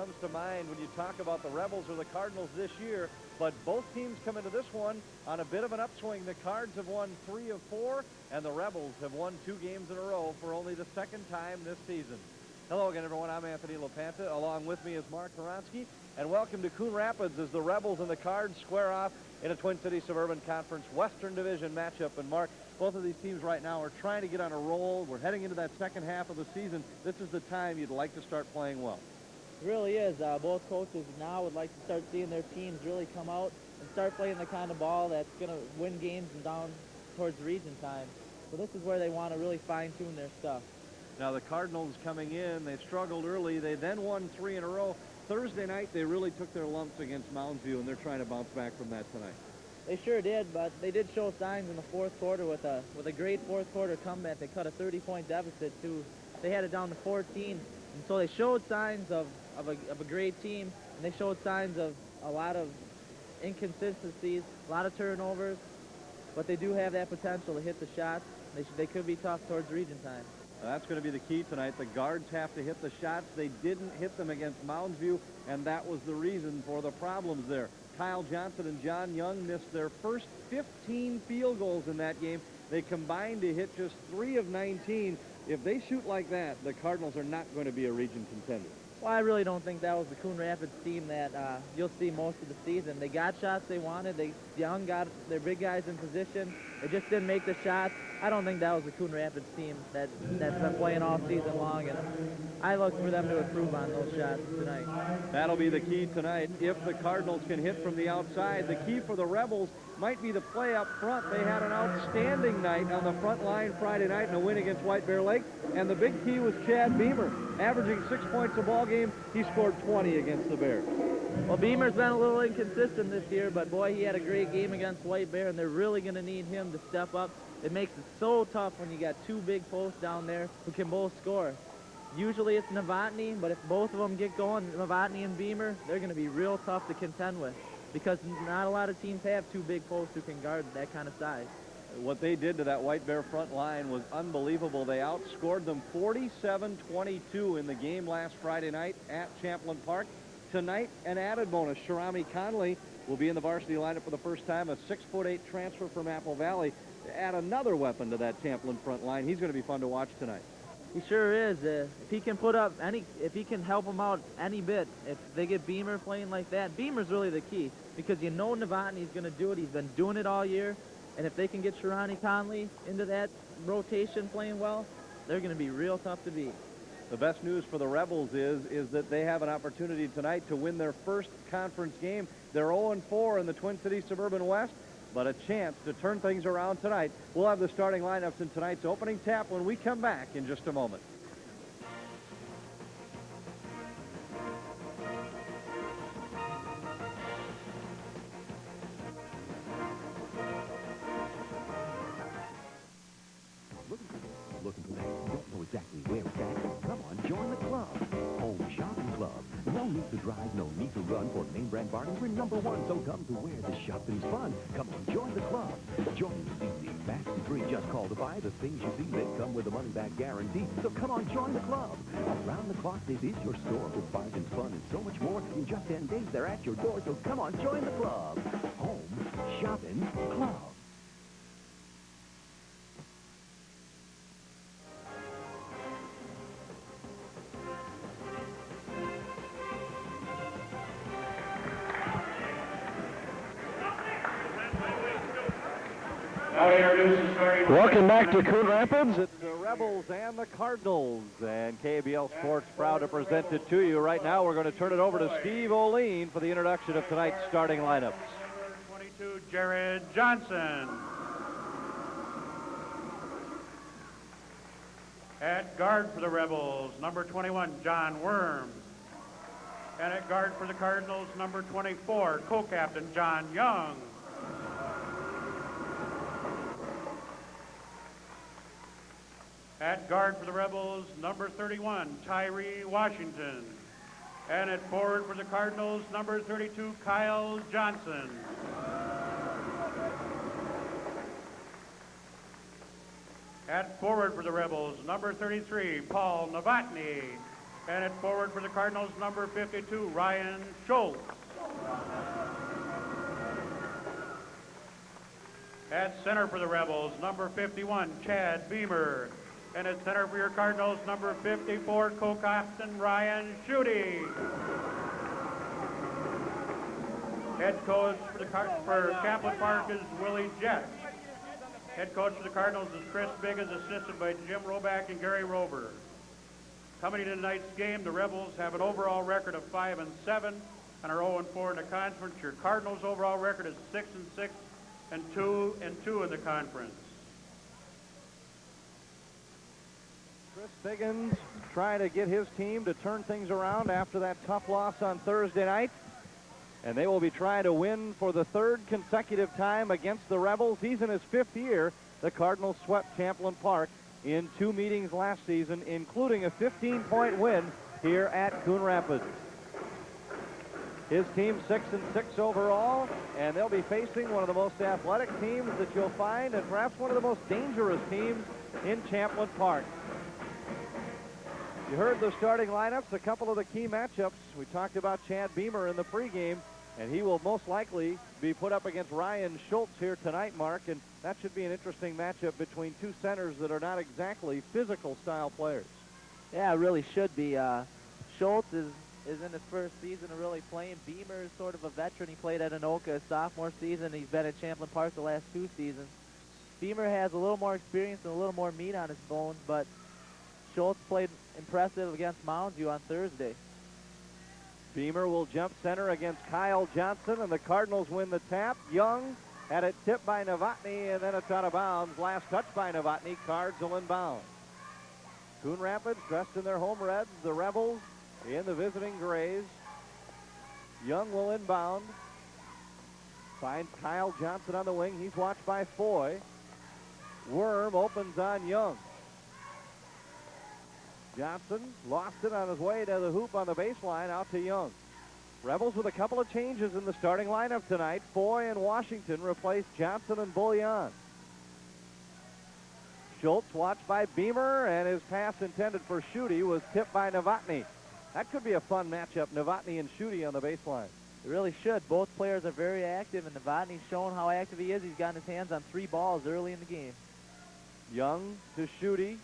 comes to mind when you talk about the Rebels or the Cardinals this year, but both teams come into this one on a bit of an upswing. The Cards have won 3 of 4, and the Rebels have won 2 games in a row for only the second time this season. Hello again, everyone. I'm Anthony LaPanta. Along with me is Mark Karonsky, and welcome to Coon Rapids as the Rebels and the Cards square off in a Twin Cities Suburban Conference Western Division matchup. And Mark, both of these teams right now are trying to get on a roll. We're heading into that second half of the season. This is the time you'd like to start playing well. It really is. Both coaches now would like to start seeing their teams really come out and start playing the kind of ball that's going to win games and down towards region time. So this is where they want to really fine-tune their stuff. Now the Cardinals coming in, they struggled early. They then won 3 in a row. Thursday night, they really took their lumps against Mounds View, and they're trying to bounce back from that tonight. They sure did, but they did show signs in the fourth quarter with a great fourth quarter comeback. They cut a 30-point deficit to, they had it down to 14, and so they showed signs of a great team, and they showed signs of a lot of inconsistencies, a lot of turnovers, but they do have that potential to hit the shots. They could be tough towards region time. That's going to be the key tonight. The guards have to hit the shots. They didn't hit them against Mounds View, and that was the reason for the problems there. Kyle Johnson and John Young missed their first 15 field goals in that game. They combined to hit just 3 of 19. If they shoot like that, the Cardinals are not going to be a region contender. Well, I really don't think that was the Coon Rapids team that you'll see most of the season. They got shots they wanted. Young got their big guys in position. They just didn't make the shots. I don't think that was the Coon Rapids team that's been playing all season long, and I look for them to improve on those shots tonight. That'll be the key tonight. If the Cardinals can hit from the outside, the key for the Rebels might be the play up front. They had an outstanding night on the front line Friday night in a win against White Bear Lake, and the big key was Chad Beamer. Averaging 6 points a ball game, he scored 20 against the Bears. Well, Beamer's been a little inconsistent this year, but boy, he had a great game against White Bear, and they're really going to need him to step up. It makes it so tough when you got 2 big posts down there who can both score. Usually it's Novotny, but if both of them get going, Novotny and Beamer, they're going to be real tough to contend with because not a lot of teams have 2 big posts who can guard that kind of size. What they did to that White Bear front line was unbelievable. They outscored them 47-22 in the game last Friday night at Champlin Park. Tonight, an added bonus. Sharami Conley will be in the varsity lineup for the first time, a 6'8" transfer from Apple Valley. Add another weapon to that Champlin front line. He's going to be fun to watch tonight. He sure is. If he can put up if he can help them out any bit, if they get Beamer playing like that, Beamer's really the key because you know Novotny's going to do it. He's been doing it all year, and if they can get Sharani Conley into that rotation playing well, they're going to be real tough to beat. The best news for the Rebels is that they have an opportunity tonight to win their first conference game. They're 0-4 in the Twin Cities Suburban West, but a chance to turn things around tonight. We'll have the starting lineups in tonight's opening tap when we come back in just a moment. Looking for that? Don't know exactly where it's at? Come on, join the club. Home Shopping Club. No need to drive, no need to run for name brand bargains. We're #1, so come to where the shopping's fun. Come on, join the club. Joining is easy, fast and free. Just call to buy the things you see that come with a money-back guarantee. So come on, join the club. Around the clock, this is your store for bargains, fun, and so much more. In just 10 days, they're at your door. So come on, join the club. Home Shopping Club. Welcome back to Coon Rapids. It's the Rebels and the Cardinals, and KBL Sports proud to present it to you. Right now, we're going to turn it over to Steve O'Lean for the introduction of tonight's starting lineups. Number 22, Jared Johnson. At guard for the Rebels, number 21, John Worms. And at guard for the Cardinals, number 24, co-captain John Young. At guard for the Rebels, number 31, Tyree Washington. And at forward for the Cardinals, number 32, Kyle Johnson. At forward for the Rebels, number 33, Paul Novotny. And at forward for the Cardinals, number 52, Ryan Schultz. At center for the Rebels, number 51, Chad Beamer. And at center for your Cardinals, number 54, co-captain Ryan Schutte. Head coach for Champlin Park is Willie Jett. Head coach for the Cardinals is Chris Biggins, assisted by Jim Roback and Gary Rober. Coming into tonight's game, the Rebels have an overall record of 5-7 and are 0-4 in the conference. Your Cardinals' overall record is 6-6 and 2-2 in the conference. Chris Biggins trying to get his team to turn things around after that tough loss on Thursday night. And they will be trying to win for the third consecutive time against the Rebels. He's in his 5th year. The Cardinals swept Champlin Park in 2 meetings last season, including a 15-point win here at Coon Rapids. His team's 6-6 overall, and they'll be facing one of the most athletic teams that you'll find, and perhaps one of the most dangerous teams in Champlin Park. You heard the starting lineups, a couple of the key matchups. We talked about Chad Beamer in the pregame, and he will most likely be put up against Ryan Schultz here tonight, Mark, and that should be an interesting matchup between two centers that are not exactly physical style players. Yeah, it really should be. Schultz is in his first season of really playing. Beamer is sort of a veteran. He played at Anoka his sophomore season. He's been at Champlin Park the last 2 seasons. Beamer has a little more experience and a little more meat on his bones, but Schultz played impressive against Mounds View on Thursday. Beamer will jump center against Kyle Johnson, and the Cardinals win the tap. Young had it tipped by Novotny, and then it's out of bounds. Last touch by Novotny. Cards will inbound. Coon Rapids dressed in their home reds. The Rebels in the visiting grays. Young will inbound. Finds Kyle Johnson on the wing. He's watched by Foy. Worm opens on Young. Johnson lost it on his way to the hoop on the baseline, out to Young. Rebels with a couple of changes in the starting lineup tonight. Foy and Washington replaced Johnson and Bullion. Schultz watched by Beamer, and his pass intended for Schutte was tipped by Novotny. That could be a fun matchup, Novotny and Schutte on the baseline. It really should. Both players are very active, and Novotny's shown how active he is. He's gotten his hands on 3 balls early in the game. Young to Schutte.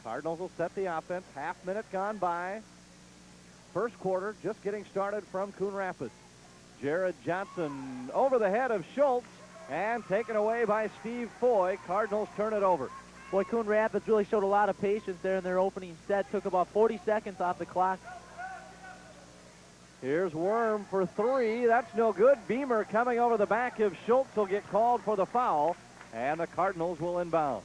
Cardinals will set the offense. Half minute gone by. First quarter just getting started from Coon Rapids. Jared Johnson over the head of Schultz and taken away by Steve Foy. Cardinals turn it over. Boy, Coon Rapids really showed a lot of patience there in their opening set. Took about 40 seconds off the clock. Here's Worm for 3. That's no good. Beamer coming over the back of Schultz will get called for the foul, and the Cardinals will inbound.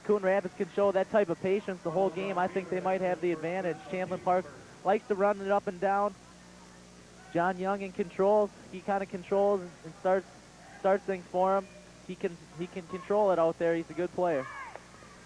Coon Rapids can show that type of patience the whole game. I think they might have the advantage. Champlin Park likes to run it up and down. John Young in control. He kind of controls and starts things for him. He can control it out there. He's a good player.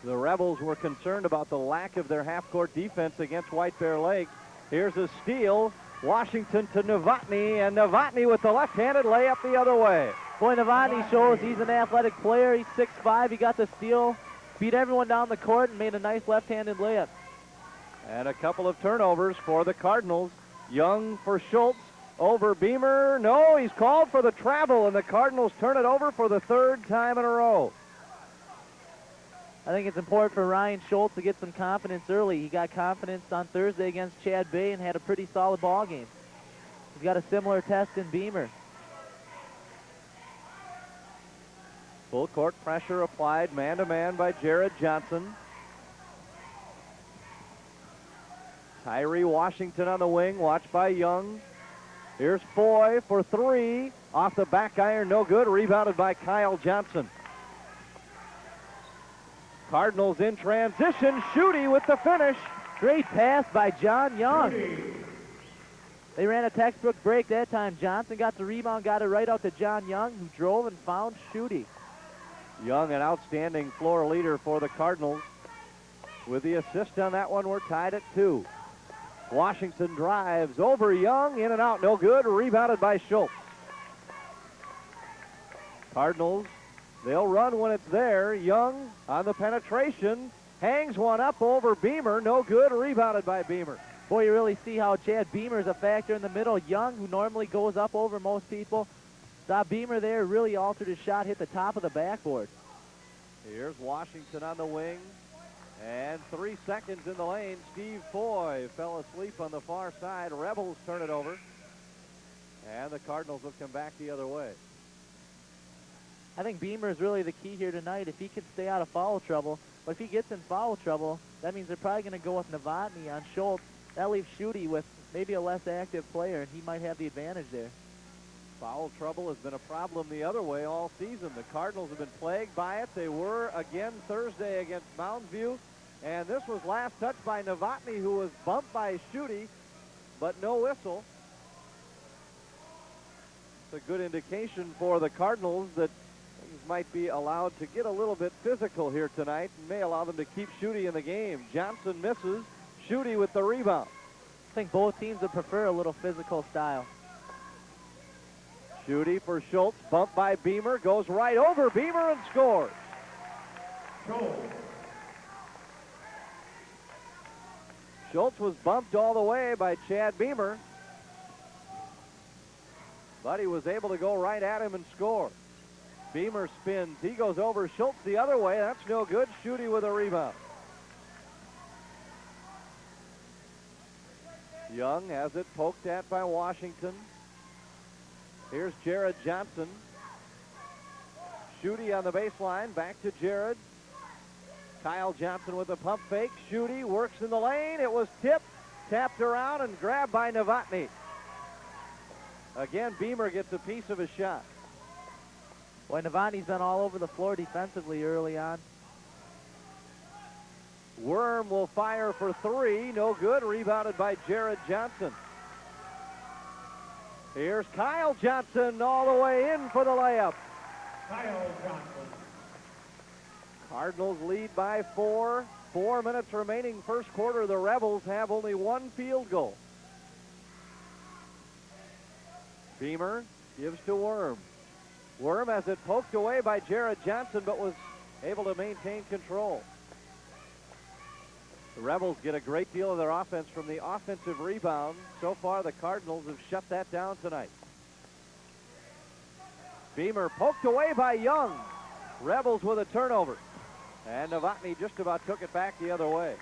The Rebels were concerned about the lack of their half-court defense against White Bear Lake. Here's a steal. Washington to Novotny, and Novotny with the left-handed layup the other way. Boy, Novotny shows he's an athletic player. He's 6'5". He got the steal. Beat everyone down the court and made a nice left-handed layup. And a couple of turnovers for the Cardinals. Young for Schultz over Beamer. No, he's called for the travel, and the Cardinals turn it over for the 3rd time in a row. I think it's important for Ryan Schultz to get some confidence early. He got confidence on Thursday against Chad Bay and had a pretty solid ball game. He's got a similar test in Beamer. Full court pressure applied, man-to-man by Jared Johnson. Tyree Washington on the wing, watched by Young. Here's Foy for 3. Off the back iron, no good. Rebounded by Kyle Johnson. Cardinals in transition. Schutte with the finish. Great pass by John Young. They ran a textbook break that time. Johnson got the rebound, got it right out to John Young, who drove and found Schutte. Young, an outstanding floor leader for the Cardinals. With the assist on that one, we're tied at 2. Washington drives over Young, in and out, no good. Rebounded by Schultz. Cardinals They'll run when it's there. Young on the penetration. Hangs one up over Beamer. No good. Rebounded by Beamer. Boy, you really see how Chad Beamer is a factor in the middle. Young, who normally goes up over most people, saw Beamer there, really altered his shot, hit the top of the backboard. Here's Washington on the wing. And 3 seconds in the lane. Steve Foy fell asleep on the far side. Rebels turn it over. And the Cardinals will come back the other way. I think Beamer is really the key here tonight. If he can stay out of foul trouble, but if he gets in foul trouble, that means they're probably going to go with Novotny on Schultz. That leaves Schutte with maybe a less active player, and he might have the advantage there. Foul trouble has been a problem the other way all season. The Cardinals have been plagued by it. They were again Thursday against Mountain View. And this was last touched by Novotny, who was bumped by Schutte, but no whistle. It's a good indication for the Cardinals that things might be allowed to get a little bit physical here tonight and may allow them to keep Schutte in the game. Johnson misses. Schutte with the rebound. I think both teams would prefer a little physical style. Schutte for Schultz, bumped by Beamer, goes right over Beamer and scores. Schultz was bumped all the way by Chad Beamer, but he was able to go right at him and score. Beamer spins. He goes over Schultz the other way. That's no good. Schutte with a rebound. Young has it poked at by Washington. Here's Jared Johnson. Schutte on the baseline. Back to Jared. Kyle Johnson with a pump fake. Schutte works in the lane. It was tipped, tapped around, and grabbed by Novotny. Again, Beamer gets a piece of his shot. Boy, Novotny's been all over the floor defensively early on. Worm will fire for three. No good. Rebounded by Jared Johnson. Here's Kyle Johnson all the way in for the layup. Kyle Johnson. Cardinals lead by 4. 4 minutes remaining first quarter. The Rebels have only one field goal. Beamer gives to Worm. Worm has it poked away by Jared Johnson, but was able to maintain control. The Rebels get a great deal of their offense from the offensive rebound. So far, the Cardinals have shut that down tonight. Beamer poked away by Young. Rebels with a turnover. And Novotny just about took it back the other way.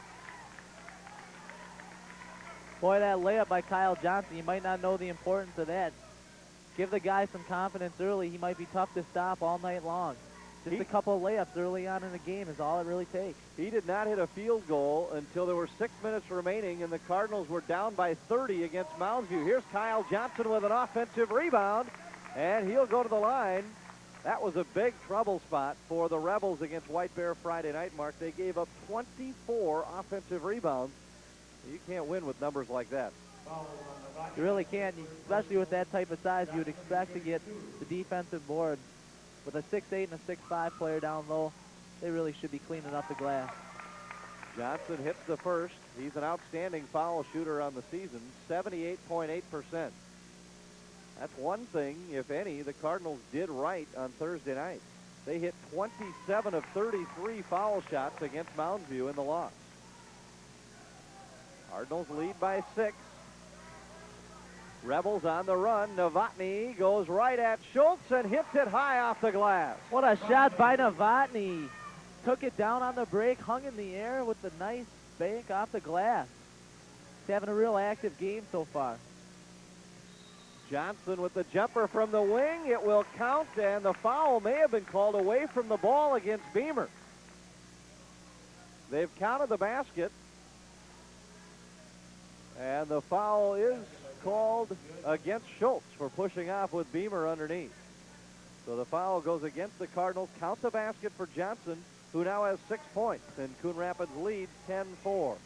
Boy, that layup by Kyle Johnson, you might not know the importance of that. Give the guy some confidence early. He might be tough to stop all night long. Just a couple of layups early on in the game is all it really takes. He did not hit a field goal until there were 6 minutes remaining, and the Cardinals were down by 30 against Mounds View. Here's Kyle Johnson with an offensive rebound, and he'll go to the line. That was a big trouble spot for the Rebels against White Bear Friday night, Mark. They gave up 24 offensive rebounds. You can't win with numbers like that. You really can't, especially with that type of size. You would expect to get the defensive board. With a 6'8" and a 6'5" player down low, they really should be cleaning up the glass. Johnson hits the first. He's an outstanding foul shooter on the season, 78.8%. That's one thing, if any, the Cardinals did right on Thursday night. They hit 27 of 33 foul shots against Mounds View in the loss. Cardinals lead by 6. Rebels on the run. Novotny goes right at Schultz and hits it high off the glass. What a shot by Novotny. Took it down on the break, hung in the air with a nice bank off the glass. He's having a real active game so far. Johnson with the jumper from the wing. It will count, and the foul may have been called away from the ball against Beamer. They've counted the basket, and the foul is called against Schultz for pushing off with Beamer underneath. So the foul goes against the Cardinals. Count the basket for Johnson, who now has 6 points, and Coon Rapids leads 10-4.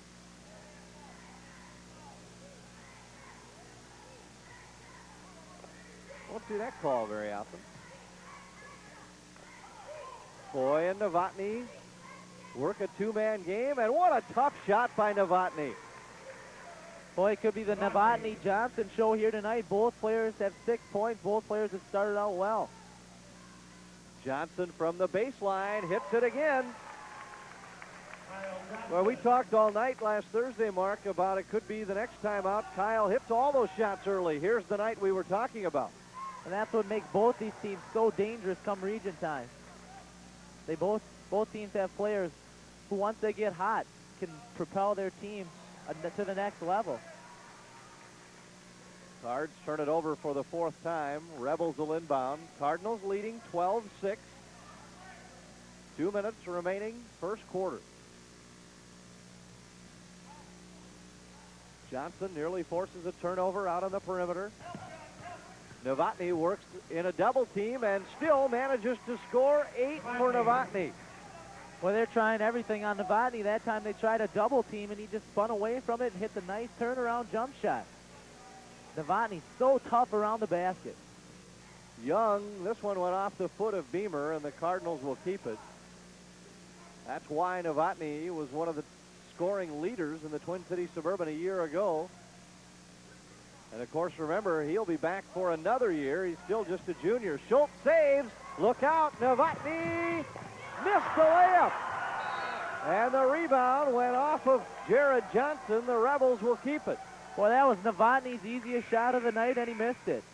Won't see that call very often. Foy and Novotny work a two-man game, and what a tough shot by Novotny. Boy, it could be the Novotny-Johnson show here tonight. Both players have 6 points. Both players have started out well. Johnson from the baseline hits it again. Well, we talked all night last Thursday, Mark, about it could be the next time out. Kyle hits all those shots early. Here's the night we were talking about. And that's what makes both these teams so dangerous come region time. They both teams have players who, once they get hot, can propel their team to the next level. Cards turn it over for the fourth time. Rebels will inbound. Cardinals leading 12-6. 2 minutes remaining, first quarter. Johnson nearly forces a turnover out on the perimeter. Novotny works in a double team and still manages to score 8 for Novotny. Well, they're trying everything on Novotny. That time they tried a double team, and he just spun away from it and hit the nice turnaround jump shot. Novotny's so tough around the basket. Young, this one went off the foot of Beamer, and the Cardinals will keep it. That's why Novotny was one of the scoring leaders in the Twin Cities Suburban a year ago. And of course, remember, he'll be back for another year. He's still just a junior. Schultz saves. Look out, Novotny missed the layup. And the rebound went off of Jared Johnson. The Rebels will keep it. Well, that was Novotny's easiest shot of the night, and he missed it.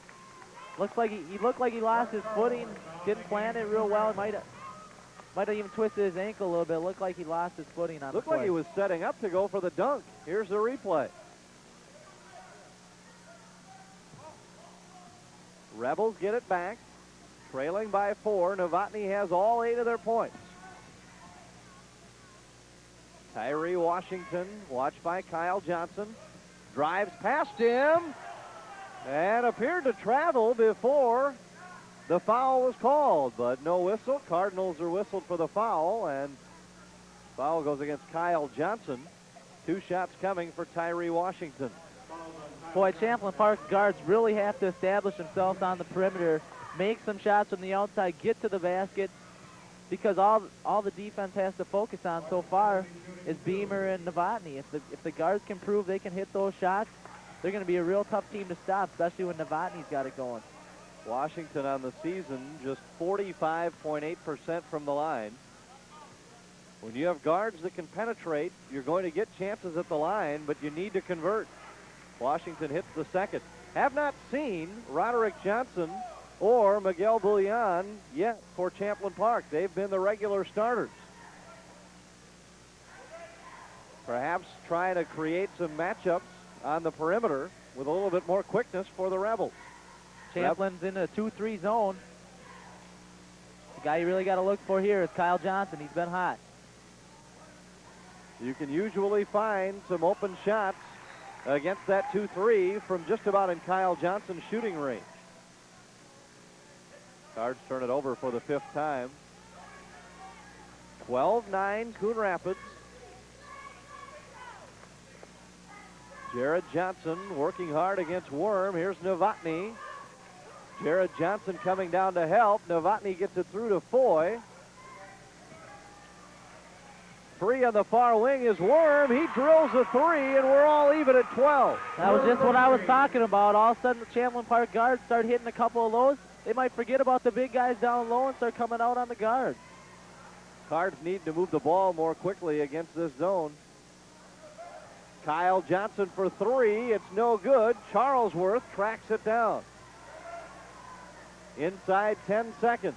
Looks like he looked like he lost his footing. Didn't plan it real well. Might have even twisted his ankle a little bit. Looked like he lost his footing on Looked the play. like he was setting up to go for the dunk. Here's the replay. Rebels get it back. Trailing by 4. Novotny has all 8 of their points. Tyree Washington, watched by Kyle Johnson, drives past him and appeared to travel before the foul was called, but no whistle. Cardinals are whistled for the foul, and foul goes against Kyle Johnson. 2 shots coming for Tyree Washington. Boy, Champlin Park guards really have to establish themselves on the perimeter, make some shots from the outside, get to the basket, because all the defense has to focus on so far is Beamer and Novotny. If the guards can prove they can hit those shots, they're going to be a real tough team to stop, especially when Novotny's got it going. Washington on the season just 45.8% from the line. When you have guards that can penetrate, you're going to get chances at the line, but you need to convert. Washington hits the second. Have not seen Roderick Johnson or Miguel Bullion yet for Champlin Park. They've been the regular starters. Perhaps trying to create some matchups on the perimeter with a little bit more quickness for the Rebels. Champlin's in a 2-3 zone. The guy you really got to look for here is Kyle Johnson. He's been hot. You can usually find some open shots against that 2-3 from just about in Kyle Johnson's shooting range. Cards turn it over for the 5th time. 12-9 Coon Rapids. Jared Johnson working hard against Worm. Here's Novotny. Jared Johnson coming down to help. Novotny gets it through to Foy. 3 on the far wing is Worm. He drills a 3, and we're all even at 12. That was just what I was talking about. All of a sudden, the Champlin Park guards start hitting a couple of those. They might forget about the big guys down low and start coming out on the guards. Cards need to move the ball more quickly against this zone. Kyle Johnson for 3. It's no good. Charlesworth tracks it down. Inside 10 seconds.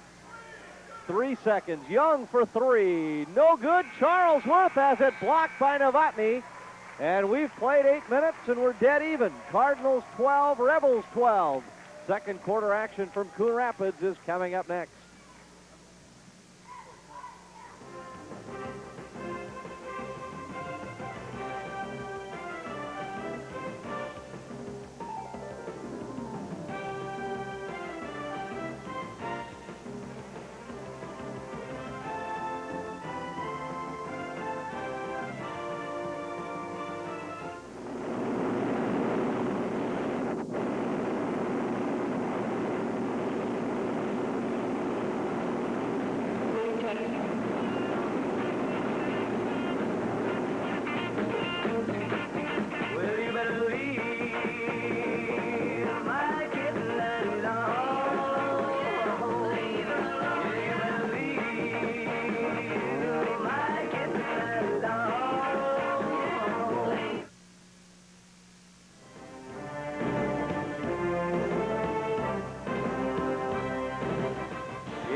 3 seconds. Young for 3. No good. Charlesworth has it blocked by Novotny. And we've played 8 minutes and we're dead even. Cardinals 12, Rebels 12. Second quarter action from Coon Rapids is coming up next.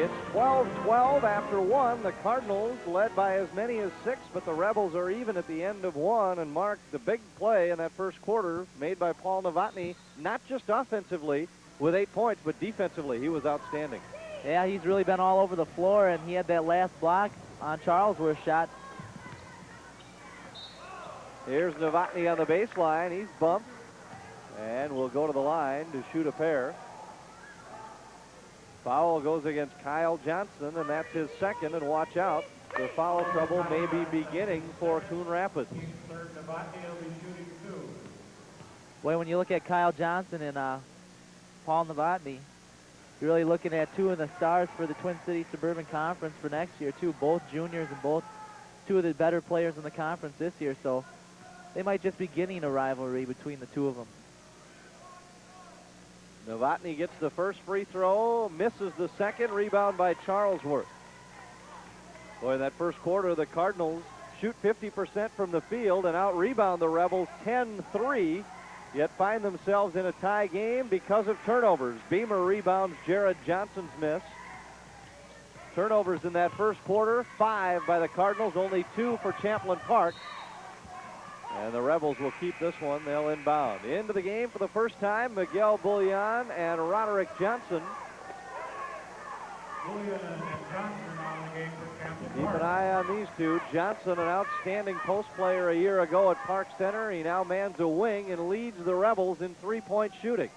It's 12-12 after one. The Cardinals led by as many as 6, but the Rebels are even at the end of one. And Mark, the big play in that first quarter made by Paul Novotny, not just offensively with 8 points, but defensively. He was outstanding. Yeah, he's really been all over the floor, and he had that last block on Charlesworth's shot. Here's Novotny on the baseline. He's bumped and will go to the line to shoot a pair. Foul goes against Kyle Johnson, and that's his second. And watch out, the foul trouble may be beginning for Coon Rapids. Boy, when you look at Kyle Johnson and Paul Novotny, you're really looking at two of the stars for the Twin Cities Suburban Conference for next year, too. Both juniors and both two of the better players in the conference this year, so they might just be beginning a rivalry between the two of them. Novotny gets the first free throw, misses the second, rebound by Charlesworth. Boy, in that first quarter, the Cardinals shoot 50% from the field and out-rebound the Rebels 10-3, yet find themselves in a tie game because of turnovers. Beamer rebounds Jared Johnson's miss. Turnovers in that first quarter, 5 by the Cardinals, only 2 for Champlin Park. And the Rebels will keep this one. They'll inbound. Into the game for the first time, Miguel Bullion and Roderick Johnson. Bullion and Johnson on the game for Champlin Keep Park. an eye on these two. Johnson, an outstanding post player a year ago at Park Center. He now mans a wing and leads the Rebels in three-point shooting.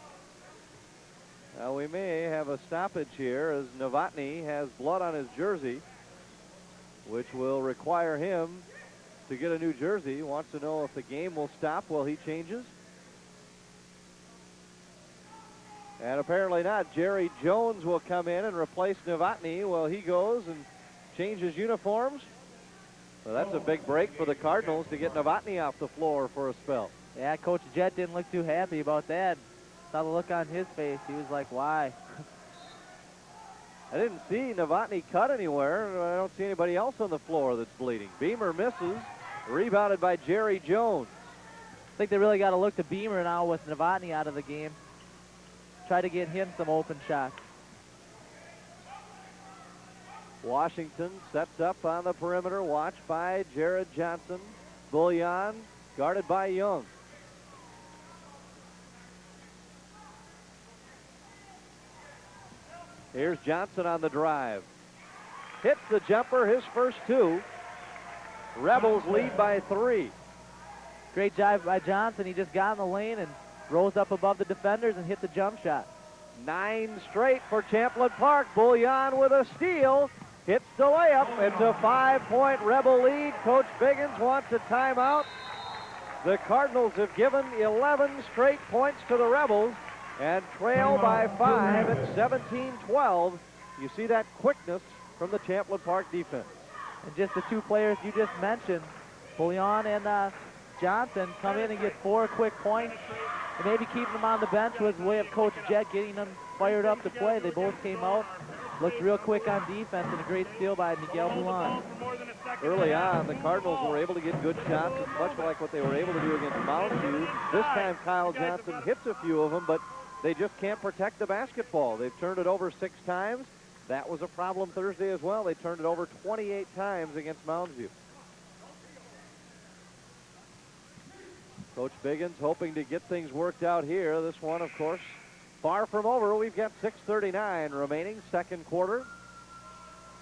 Now we may have a stoppage here as Novotny has blood on his jersey, which will require him to get a new jersey. He wants to know if the game will stop while he changes. And apparently not. Jerry Jones will come in and replace Novotny while he goes and changes uniforms. So that's a big break for the Cardinals to get Novotny off the floor for a spell. Yeah, Coach Jett didn't look too happy about that. Saw the look on his face. He was like, why? I didn't see Novotny cut anywhere. I don't see anybody else on the floor that's bleeding. Beamer misses, rebounded by Jerry Jones. I think they really got to look to Beamer now with Novotny out of the game. Try to get him some open shots. Washington sets up on the perimeter, watched by Jared Johnson. Bullion guarded by Young. Here's Johnson on the drive. Hits the jumper, his first two. Rebels lead by 3. Great job by Johnson. He just got in the lane and rose up above the defenders and hit the jump shot. 9 straight for Champlin Park. Bullion with a steal. Hits the layup. It's a 5-point Rebel lead. Coach Biggins wants a timeout. The Cardinals have given 11 straight points to the Rebels and trail by 5 at 17-12. You see that quickness from the Champlin Park defense. And just the two players you just mentioned, Bullion and Johnson, come in and get 4 quick points. And maybe keeping them on the bench was the way of Coach Jett getting them fired up to play. They both came out, looked real quick on defense, and a great steal by Miguel Bullion. Early on, the Cardinals were able to get good shots, much like what they were able to do against Mountain View. This time, Kyle Johnson hits a few of them, but they just can't protect the basketball. They've turned it over 6 times. That was a problem Thursday as well. They turned it over 28 times against Mountain View. Coach Biggins hoping to get things worked out here. This one, of course, far from over. We've got 6:39 remaining, second quarter.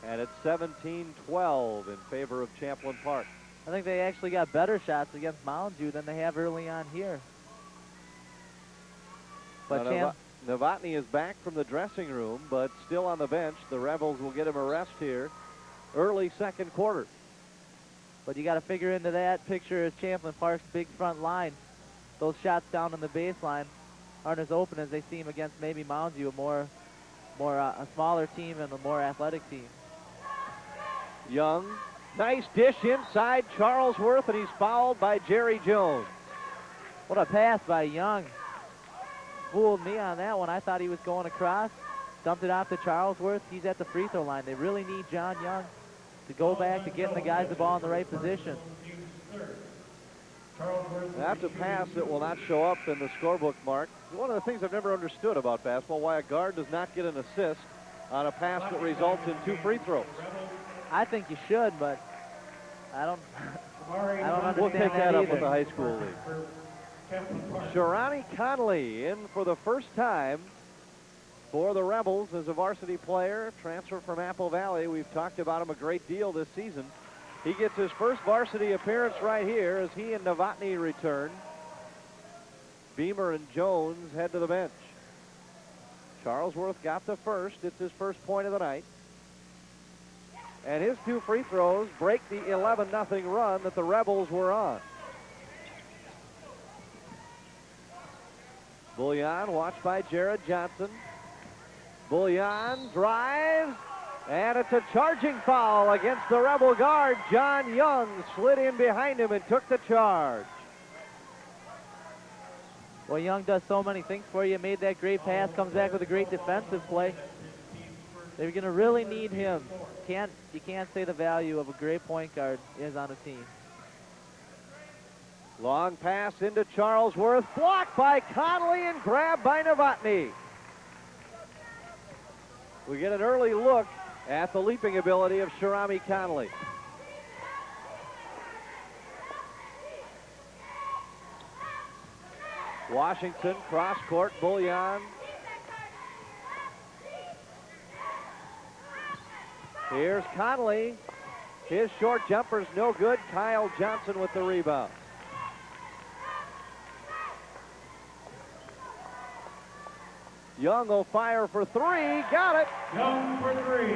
And it's 17-12 in favor of Champlin Park. I think they actually got better shots against Mountain View than they have early on here. But Novotny is back from the dressing room, but still on the bench. The Rebels will get him a rest here. Early second quarter. But you got to figure into that picture is Champlin Park's big front line. Those shots down on the baseline aren't as open as they seem against maybe Mountain View, a smaller team and a more athletic team. Young, nice dish inside Charlesworth, and he's fouled by Jerry Jones. What a pass by Young. Fooled me on that one. I thought he was going across. Dumped it off to Charlesworth. He's at the free throw line. They really need John Young to go back to getting the guys the ball in the right position. That's a pass that will not show up in the scorebook, Mark. One of the things I've never understood about basketball, why a guard does not get an assist on a pass that results in 2 free throws. I think you should, but I don't understand We'll take that up with the either. high school league. Sharani Conley in for the first time for the Rebels as a varsity player, transfer from Apple Valley. We've talked about him a great deal this season. He gets his first varsity appearance right here as he and Novotny return. Beamer and Jones head to the bench. Charlesworth got the first. It's his first point of the night. And his 2 free throws break the 11-0 run that the Rebels were on. Bullion watched by Jared Johnson. Bullion drives, and it's a charging foul against the Rebel guard. John Young slid in behind him and took the charge. Well, Young does so many things for you. Made that great pass, comes back with a great defensive play. They're going to really need him. You can't say the value of a great point guard is on a team. Long pass into Charlesworth, blocked by Conley and grabbed by Novotny. We get an early look at the leaping ability of Sharami Conley. Washington, cross court, Bullion. Here's Conley. His short jumper's no good. Kyle Johnson with the rebound. Young will fire for 3. Got it. Young for 3.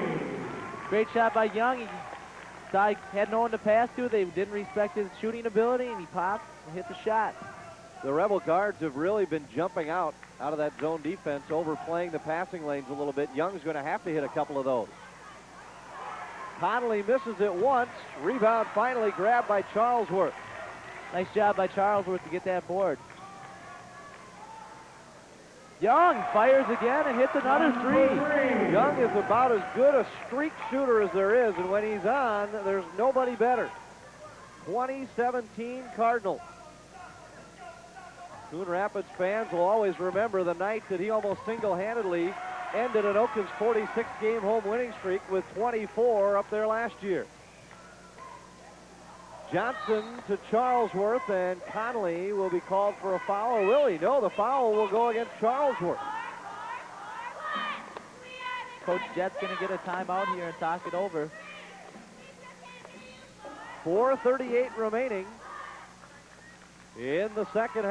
Great shot by Young. He saw he had no one to pass to. They didn't respect his shooting ability, and he popped and hit the shot. The Rebel guards have really been jumping out of that zone defense, overplaying the passing lanes a little bit. Young's going to have to hit a couple of those. Conley misses it once. Rebound finally grabbed by Charlesworth. Nice job by Charlesworth to get that board. Young fires again and hits another 3. Young is about as good a streak shooter as there is, and when he's on, there's nobody better. 2017 Cardinals. Coon Rapids fans will always remember the night that he almost single-handedly ended an Oakland's 46-game home winning streak with 24 up there last year. Johnson to Charlesworth, and Conley will be called for a foul. Or will he? No, the foul will go against Charlesworth. Coach Jett's going to get a timeout here and talk it over. 4:38 remaining in the second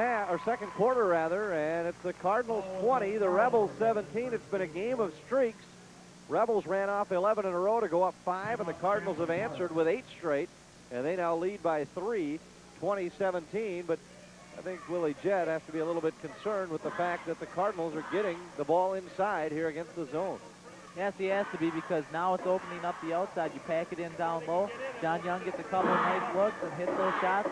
quarter rather, and it's the Cardinals 20, the Rebels 17. It's been a game of streaks. Rebels ran off 11 in a row to go up 5, and the Cardinals have answered with 8 straight. And they now lead by 3, 2017. But I think Willie Jett has to be a little bit concerned with the fact that the Cardinals are getting the ball inside here against the zone. Yes, he has to be, because now it's opening up the outside. You pack it in down low. John Young gets a couple of nice looks and hits those shots.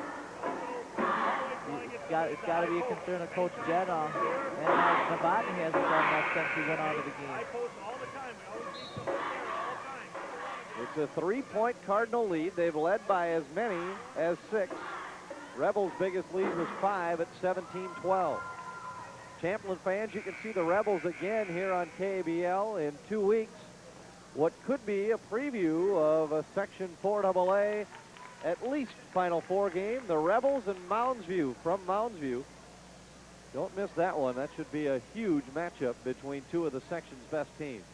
It's got to be a concern of Coach Jett. And Novotny hasn't done that since he went out of the game. It's a 3-point Cardinal lead. They've led by as many as 6. Rebels' biggest lead was 5 at 17-12. Champlin fans, you can see the Rebels again here on KBL in 2 weeks. What could be a preview of a Section 4AA, at least Final Four game. The Rebels and Moundsview from Moundsview. Don't miss that one. That should be a huge matchup between 2 of the section's best teams.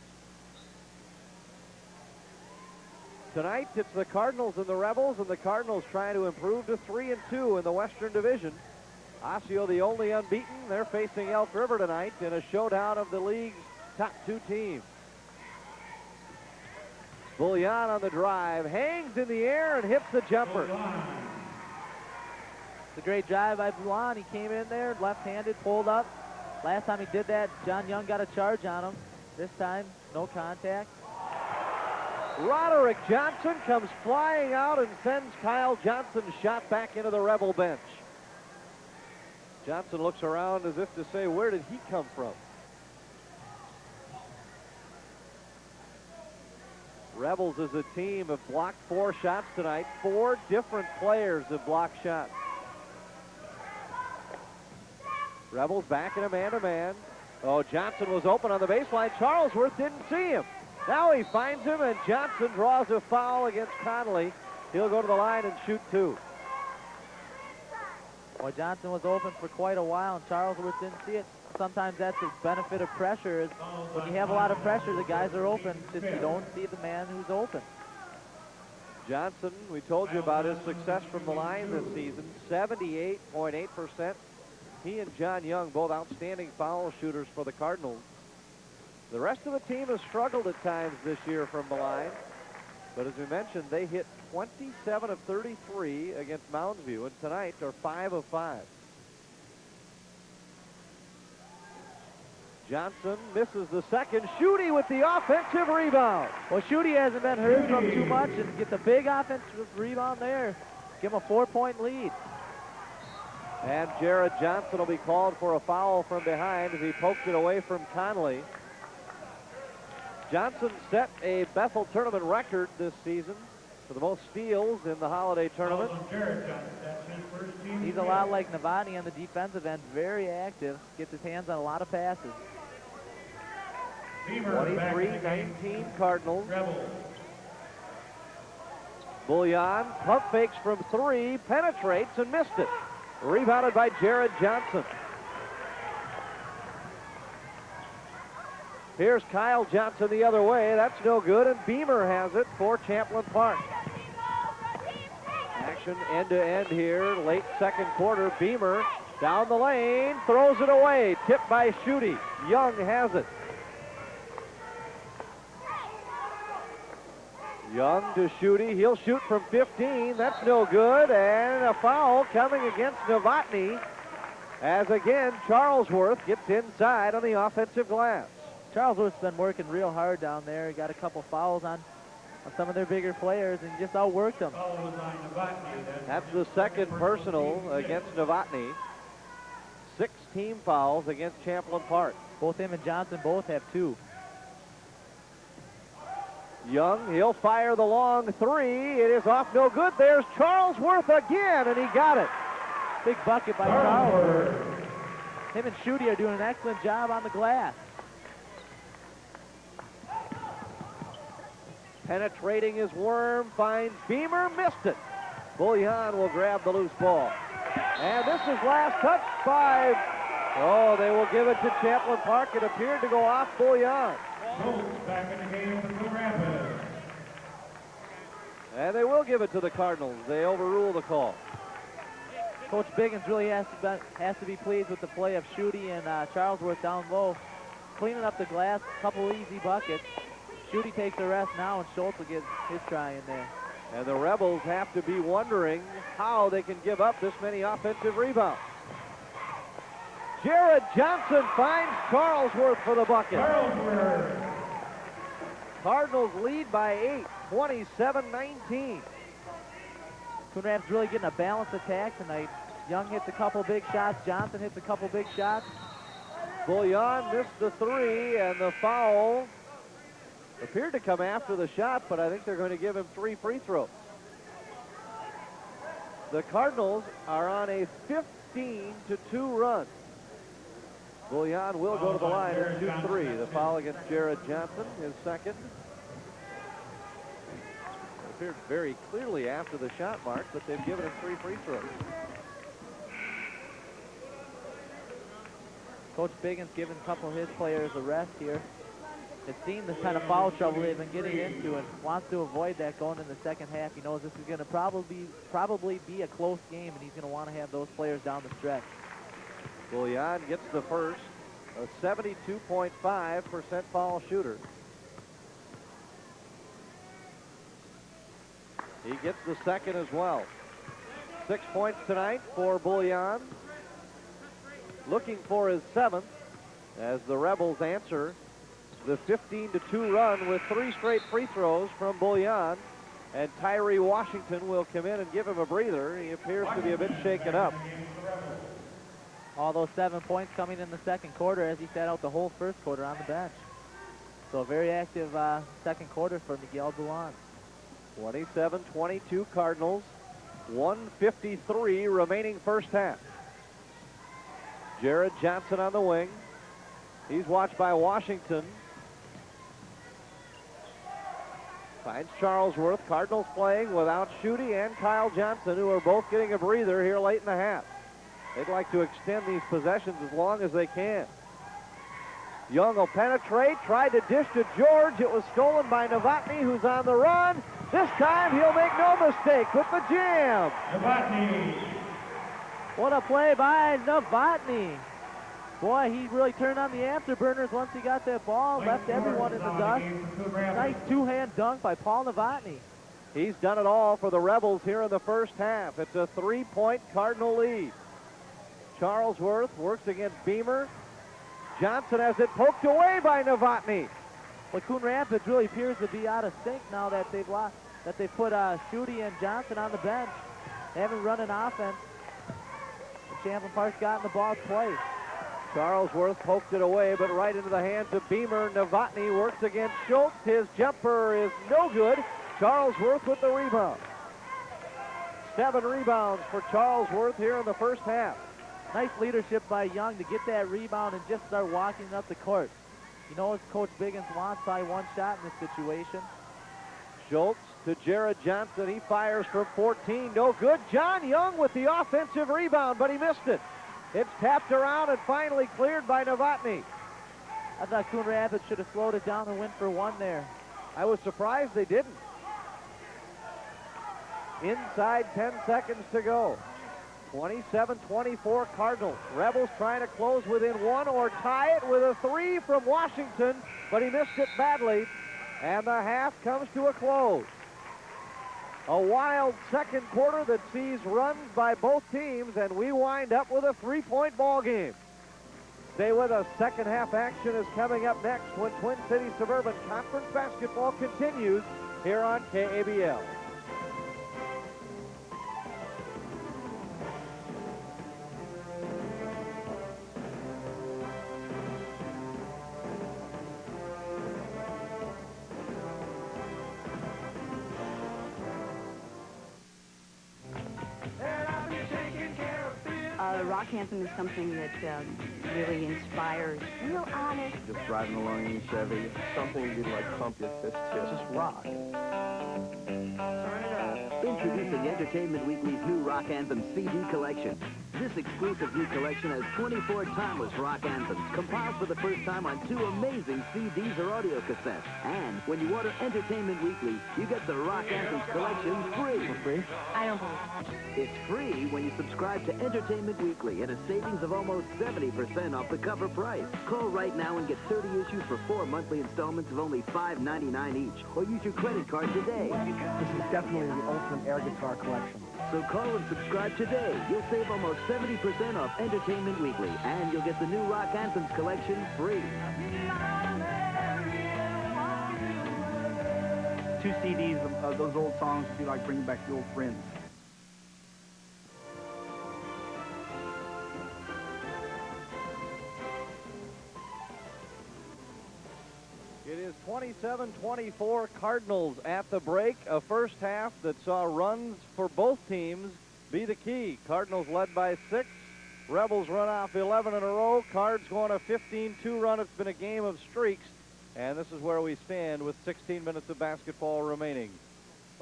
Tonight, it's the Cardinals and the Rebels, and the Cardinals trying to improve to 3-2 in the Western Division. Osseo, the only unbeaten. They're facing Elk River tonight in a showdown of the league's top 2 teams. Bullion on the drive, hangs in the air and hits the jumper. It's a great drive by Bullion. He came in there, left-handed, pulled up. Last time he did that, John Young got a charge on him. This time, no contact. Roderick Johnson comes flying out and sends Kyle Johnson's shot back into the Rebel bench. Johnson looks around as if to say, where did he come from? Rebels as a team have blocked 4 shots tonight. 4 different players have blocked shots. Rebels back in a man-to-man. Oh, Johnson was open on the baseline. Charlesworth didn't see him. Now he finds him, and Johnson draws a foul against Conley. He'll go to the line and shoot 2. Well, Johnson was open for quite a while, and Charlesworth didn't see it. Sometimes that's the benefit of pressure. Is when you have a lot of pressure, the guys are open, since you don't see the man who's open. Johnson, we told you about his success from the line this season, 78.8%. He and John Young, both outstanding foul shooters for the Cardinals. The rest of the team has struggled at times this year from the line. But as we mentioned, they hit 27 of 33 against Mounds View, and tonight they're 5 of 5. Johnson misses the second. Schutte with the offensive rebound. Well, Schutte hasn't been heard from too much, and gets a big offensive rebound there. Give him a 4-point lead. And Jared Johnson will be called for a foul from behind as he poked it away from Conley. Johnson set a Bethel tournament record this season for the most steals in the holiday tournament. He's a lot like Novotny on the defensive end, very active, gets his hands on a lot of passes. 23-19 Cardinals. Bullion pump fakes from 3, penetrates and missed it. Rebounded by Jared Johnson. Here's Kyle Johnson the other way. That's no good, and Beamer has it for Champlin Park. Action end-to-end here, late second quarter. Beamer down the lane, throws it away. Tipped by Schutte. Young has it. Young to Schutte. He'll shoot from 15. That's no good, and a foul coming against Novotny. As again, Charlesworth gets inside on the offensive glass. Charlesworth's been working real hard down there. He got a couple fouls on some of their bigger players and just outworked them. That's the second personal against Novotny. 6 team fouls against Champlin Park. Both him and Johnson both have 2. Young, he'll fire the long 3. It is off no good. There's Charlesworth again, and he got it. Big bucket by Charlesworth. Him and Schutte are doing an excellent job on the glass. Penetrating his worm, finds Beamer, missed it. Bullion will grab the loose ball. And this is last touch by, oh, they will give it to Champlin Park. It appeared to go off Bullion. Back in the game for Coon Rapids. And they will give it to the Cardinals. They overrule the call. Coach Biggins really has to be pleased with the play of Schutte and Charlesworth down low. Cleaning up the glass, couple easy buckets. Schutte takes the rest now, and Schultz will get his try in there. And the Rebels have to be wondering how they can give up this many offensive rebounds. Jared Johnson finds Charlesworth for the bucket. Cardinals lead by 8, 27-19. Coon Rapids really getting a balanced attack tonight. Young hits a couple big shots. Johnson hits a couple big shots. Bullion missed the 3, and the foul appeared to come after the shot, but I think they're going to give him 3 free throws. The Cardinals are on a 15-2 run. Bullion will go to the line and shoot 3. The foul against Jared Johnson, his second. It appeared very clearly after the shot mark, but they've given him 3 free throws. Coach Biggins giving a couple of his players a rest here. It seemed the kind of foul trouble they've been getting into, and wants to avoid that going in the second half. He knows this is going to probably be a close game, and he's going to want to have those players down the stretch. Bullion gets the first, a 72.5% foul shooter. He gets the second as well. 6 points tonight for Bullion. Looking for his 7th as the Rebels answer the 15-2 run with 3 straight free throws from Bullion. And Tyree Washington will come in and give him a breather. He appears to be a bit shaken up. All those 7 points coming in the second quarter as he sat out the whole first quarter on the bench. So a very active second quarter for Miguel Bullion. 27-22 Cardinals. 1:53 remaining first half. Jared Johnson on the wing. He's watched by Washington. Finds Charlesworth. Cardinals playing without Schutte and Kyle Johnson, who are both getting a breather here late in the half. They'd like to extend these possessions as long as they can. Young will penetrate, tried to dish to George. It was stolen by Novotny, who's on the run. This time he'll make no mistake with the jam. Novotny. What a play by Novotny. Boy, he really turned on the afterburners once he got that ball, left everyone in the dust. Nice two-hand dunk by Paul Novotny. He's done it all for the Rebels here in the first half. It's a 3-point Cardinal lead. Charlesworth works against Beamer. Johnson has it poked away by Novotny. Well, Coon Rapids really appears to be out of sync now that they've put Schutte and Johnson on the bench. They haven't run an offense. Champlin Park's gotten the ball twice. Charlesworth poked it away, but right into the hands of Beamer. Novotny works against Schultz. His jumper is no good. Charlesworth with the rebound. 7 rebounds for Charlesworth here in the first half. Nice leadership by Young to get that rebound and just start walking up the court. You know, as Coach Biggins wants, probably one shot in this situation. Schultz to Jared Johnson. He fires from 14. No good. John Young with the offensive rebound, but he missed it. It's tapped around and finally cleared by Novotny. I thought Coon Rapids should have slowed it down and went for one there. I was surprised they didn't. Inside 10 seconds to go. 27-24 Cardinals. Rebels trying to close within one or tie it with a 3 from Washington, but he missed it badly, and the half comes to a close. A wild second quarter that sees runs by both teams, and we wind up with a 3-point ball game. Stay with us. Second half action is coming up next when Twin Cities Suburban Conference basketball continues here on KABL. Rock anthem is something that really inspires. Real honest. Just driving along in your Chevy, something you'd like pump your fist to. Just rock. Introducing Entertainment Weekly's new Rock Anthem CD collection. This exclusive new collection has 24 timeless rock anthems, compiled for the first time on 2 amazing CDs or audio cassettes. And when you order Entertainment Weekly, you get the Rock Anthems collection free. For free? I don't believe it. It's free when you subscribe to Entertainment Weekly and a savings of almost 70% off the cover price. Call right now and get 30 issues for 4 monthly installments of only $5.99 each. Or use your credit card today. This is definitely the ultimate air guitar collection. So call and subscribe today. You'll save almost 70% off Entertainment Weekly, and you'll get the new Rock Anthems collection free. 2 CDs of those old songs would be like bringing back the old friends. It is 27-24 Cardinals at the break. A first half that saw runs for both teams be the key. Cardinals led by 6. Rebels run off 11 in a row. Cards go on a 15-2 run. It's been a game of streaks. And this is where we stand with 16 minutes of basketball remaining.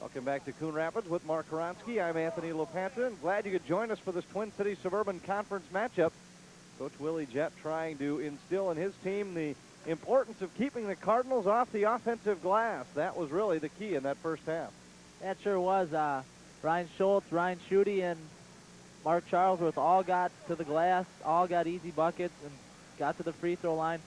Welcome back to Coon Rapids with Mark Karonsky. I'm Anthony LaPanta, and glad you could join us for this Twin Cities Suburban Conference matchup. Coach Willie Jett trying to instill in his team the importance of keeping the Cardinals off the offensive glass. That was really the key in that first half. That sure was. Ryan Schultz, Ryan Schutte, and Mark Charlesworth all got to the glass, all got easy buckets, and got to the free throw line.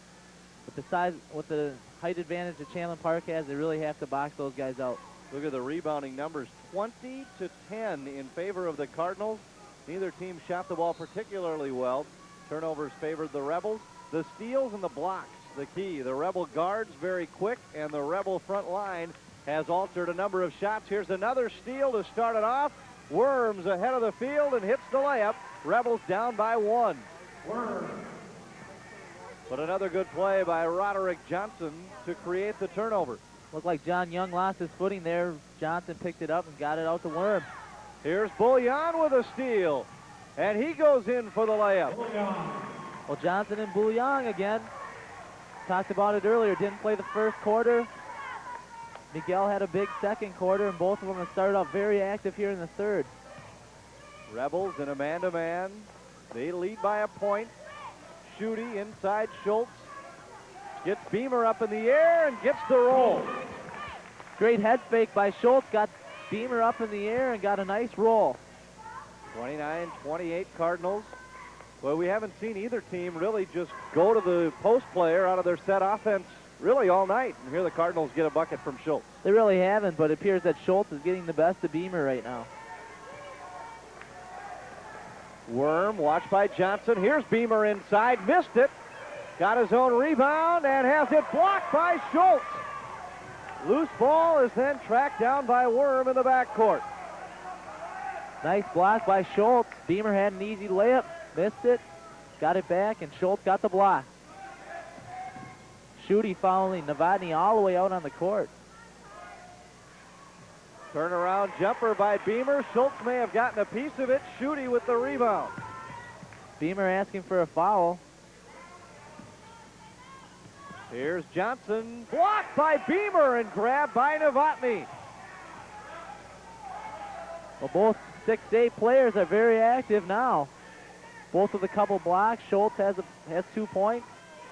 With the height advantage that Champlin Park has, they really have to box those guys out. Look at the rebounding numbers, 20-10 in favor of the Cardinals. Neither team shot the ball particularly well. Turnovers favored the Rebels. The steals and the blocks, the key. The Rebel guards very quick, and the Rebel front line has altered a number of shots. Here's another steal to start it off. Worms ahead of the field and hits the layup. Rebels down by 1. Worms. But another good play by Roderick Johnson to create the turnover. Looked like John Young lost his footing there. Johnson picked it up and got it out to Worm. Here's Bouillon with a steal, and he goes in for the layup. Well, Johnson and Bouillon again. Talked about it earlier. Didn't play the first quarter. Miguel had a big second quarter, and both of them have started off very active here in the third. Rebels in a man-to-man. They lead by a point. Schutte inside Schultz. Gets Beamer up in the air and gets the roll. Great head fake by Schultz. Got Beamer up in the air and got a nice roll. 29-28 Cardinals. Well, we haven't seen either team really just go to the post player out of their set offense really all night. And here the Cardinals get a bucket from Schultz. They really haven't, but it appears that Schultz is getting the best of Beamer right now. Worm, watched by Johnson. Here's Beamer inside, missed it. Got his own rebound and has it blocked by Schultz. Loose ball is then tracked down by Worm in the backcourt. Nice block by Schultz. Beamer had an easy layup, missed it, got it back, and Schultz got the block. Schutte following Novotny all the way out on the court. Turnaround jumper by Beamer. Schultz may have gotten a piece of it. Schutte with the rebound. Beamer asking for a foul. Here's Johnson. Blocked by Beamer and grabbed by Novotny. Well, both 6'8" players are very active now. Both with a couple blocks. Schultz has 2 points.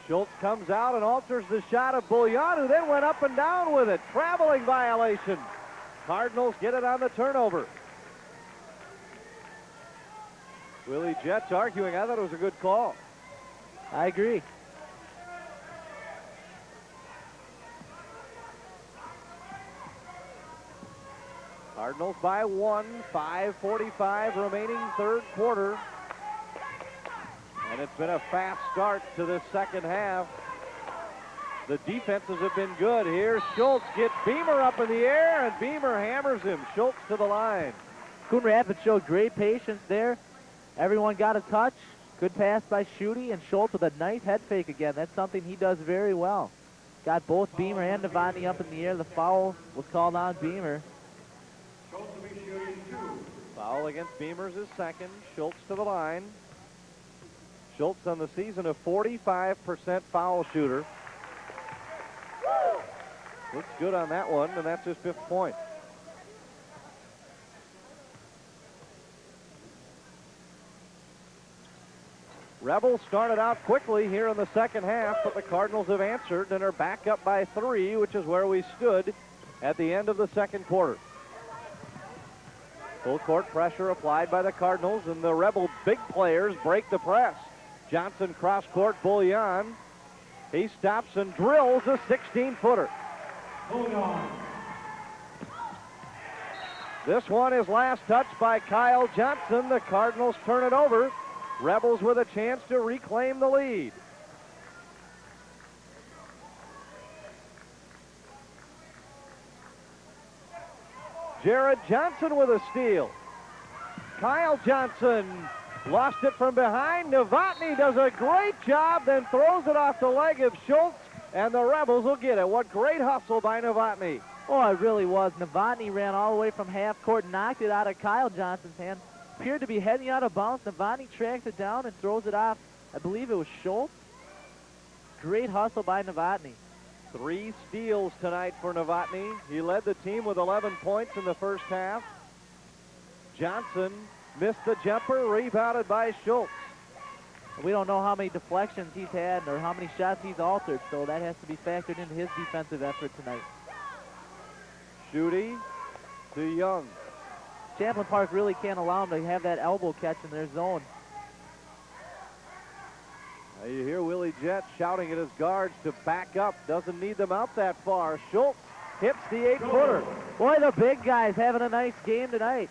Schultz comes out and alters the shot of Bouillon, who then went up and down with it. Traveling violation. Cardinals get it on the turnover. Willie Jett's arguing. I thought it was a good call. I agree. Cardinals by 1, 5:45 remaining third quarter. And it's been a fast start to this second half. The defenses have been good. Here's Schultz, gets Beamer up in the air, and Beamer hammers him. Schultz to the line. Coon Rapids showed great patience there. Everyone got a touch. Good pass by Schutte, and Schultz with a nice head fake again. That's something he does very well. Got both Beamer and Novotny up in the air. The foul was called on Beamer. Foul against Beamer's is second. Schultz to the line. Schultz on the season a 45% foul shooter. Looks good on that one, and that's his 5th point. Rebels started out quickly here in the second half, but the Cardinals have answered and are back up by 3, which is where we stood at the end of the second quarter. Full court pressure applied by the Cardinals, and the Rebel big players break the press. Johnson cross court, Bouillon. He stops and drills a 16-footer. This one is last touched by Kyle Johnson. The Cardinals turn it over. Rebels with a chance to reclaim the lead. Jared Johnson with a steal. Kyle Johnson lost it from behind. Novotny does a great job, then throws it off the leg of Schultz, and the Rebels will get it. What great hustle by Novotny. Oh, it really was. Novotny ran all the way from half court, knocked it out of Kyle Johnson's hand. Appeared to be heading out of bounds. Novotny tracks it down and throws it off. I believe it was Schultz. Great hustle by Novotny. 3 steals tonight for Novotny. He led the team with 11 points in the first half. Johnson missed the jumper, rebounded by Schultz. We don't know how many deflections he's had or how many shots he's altered, so that has to be factored into his defensive effort tonight. Schutte to Young. Champlin Park really can't allow him to have that elbow catch in their zone. Now you hear Willie Jett shouting at his guards to back up. Doesn't need them out that far. Schultz hits the 8-footer. Boy, the big guy's having a nice game tonight.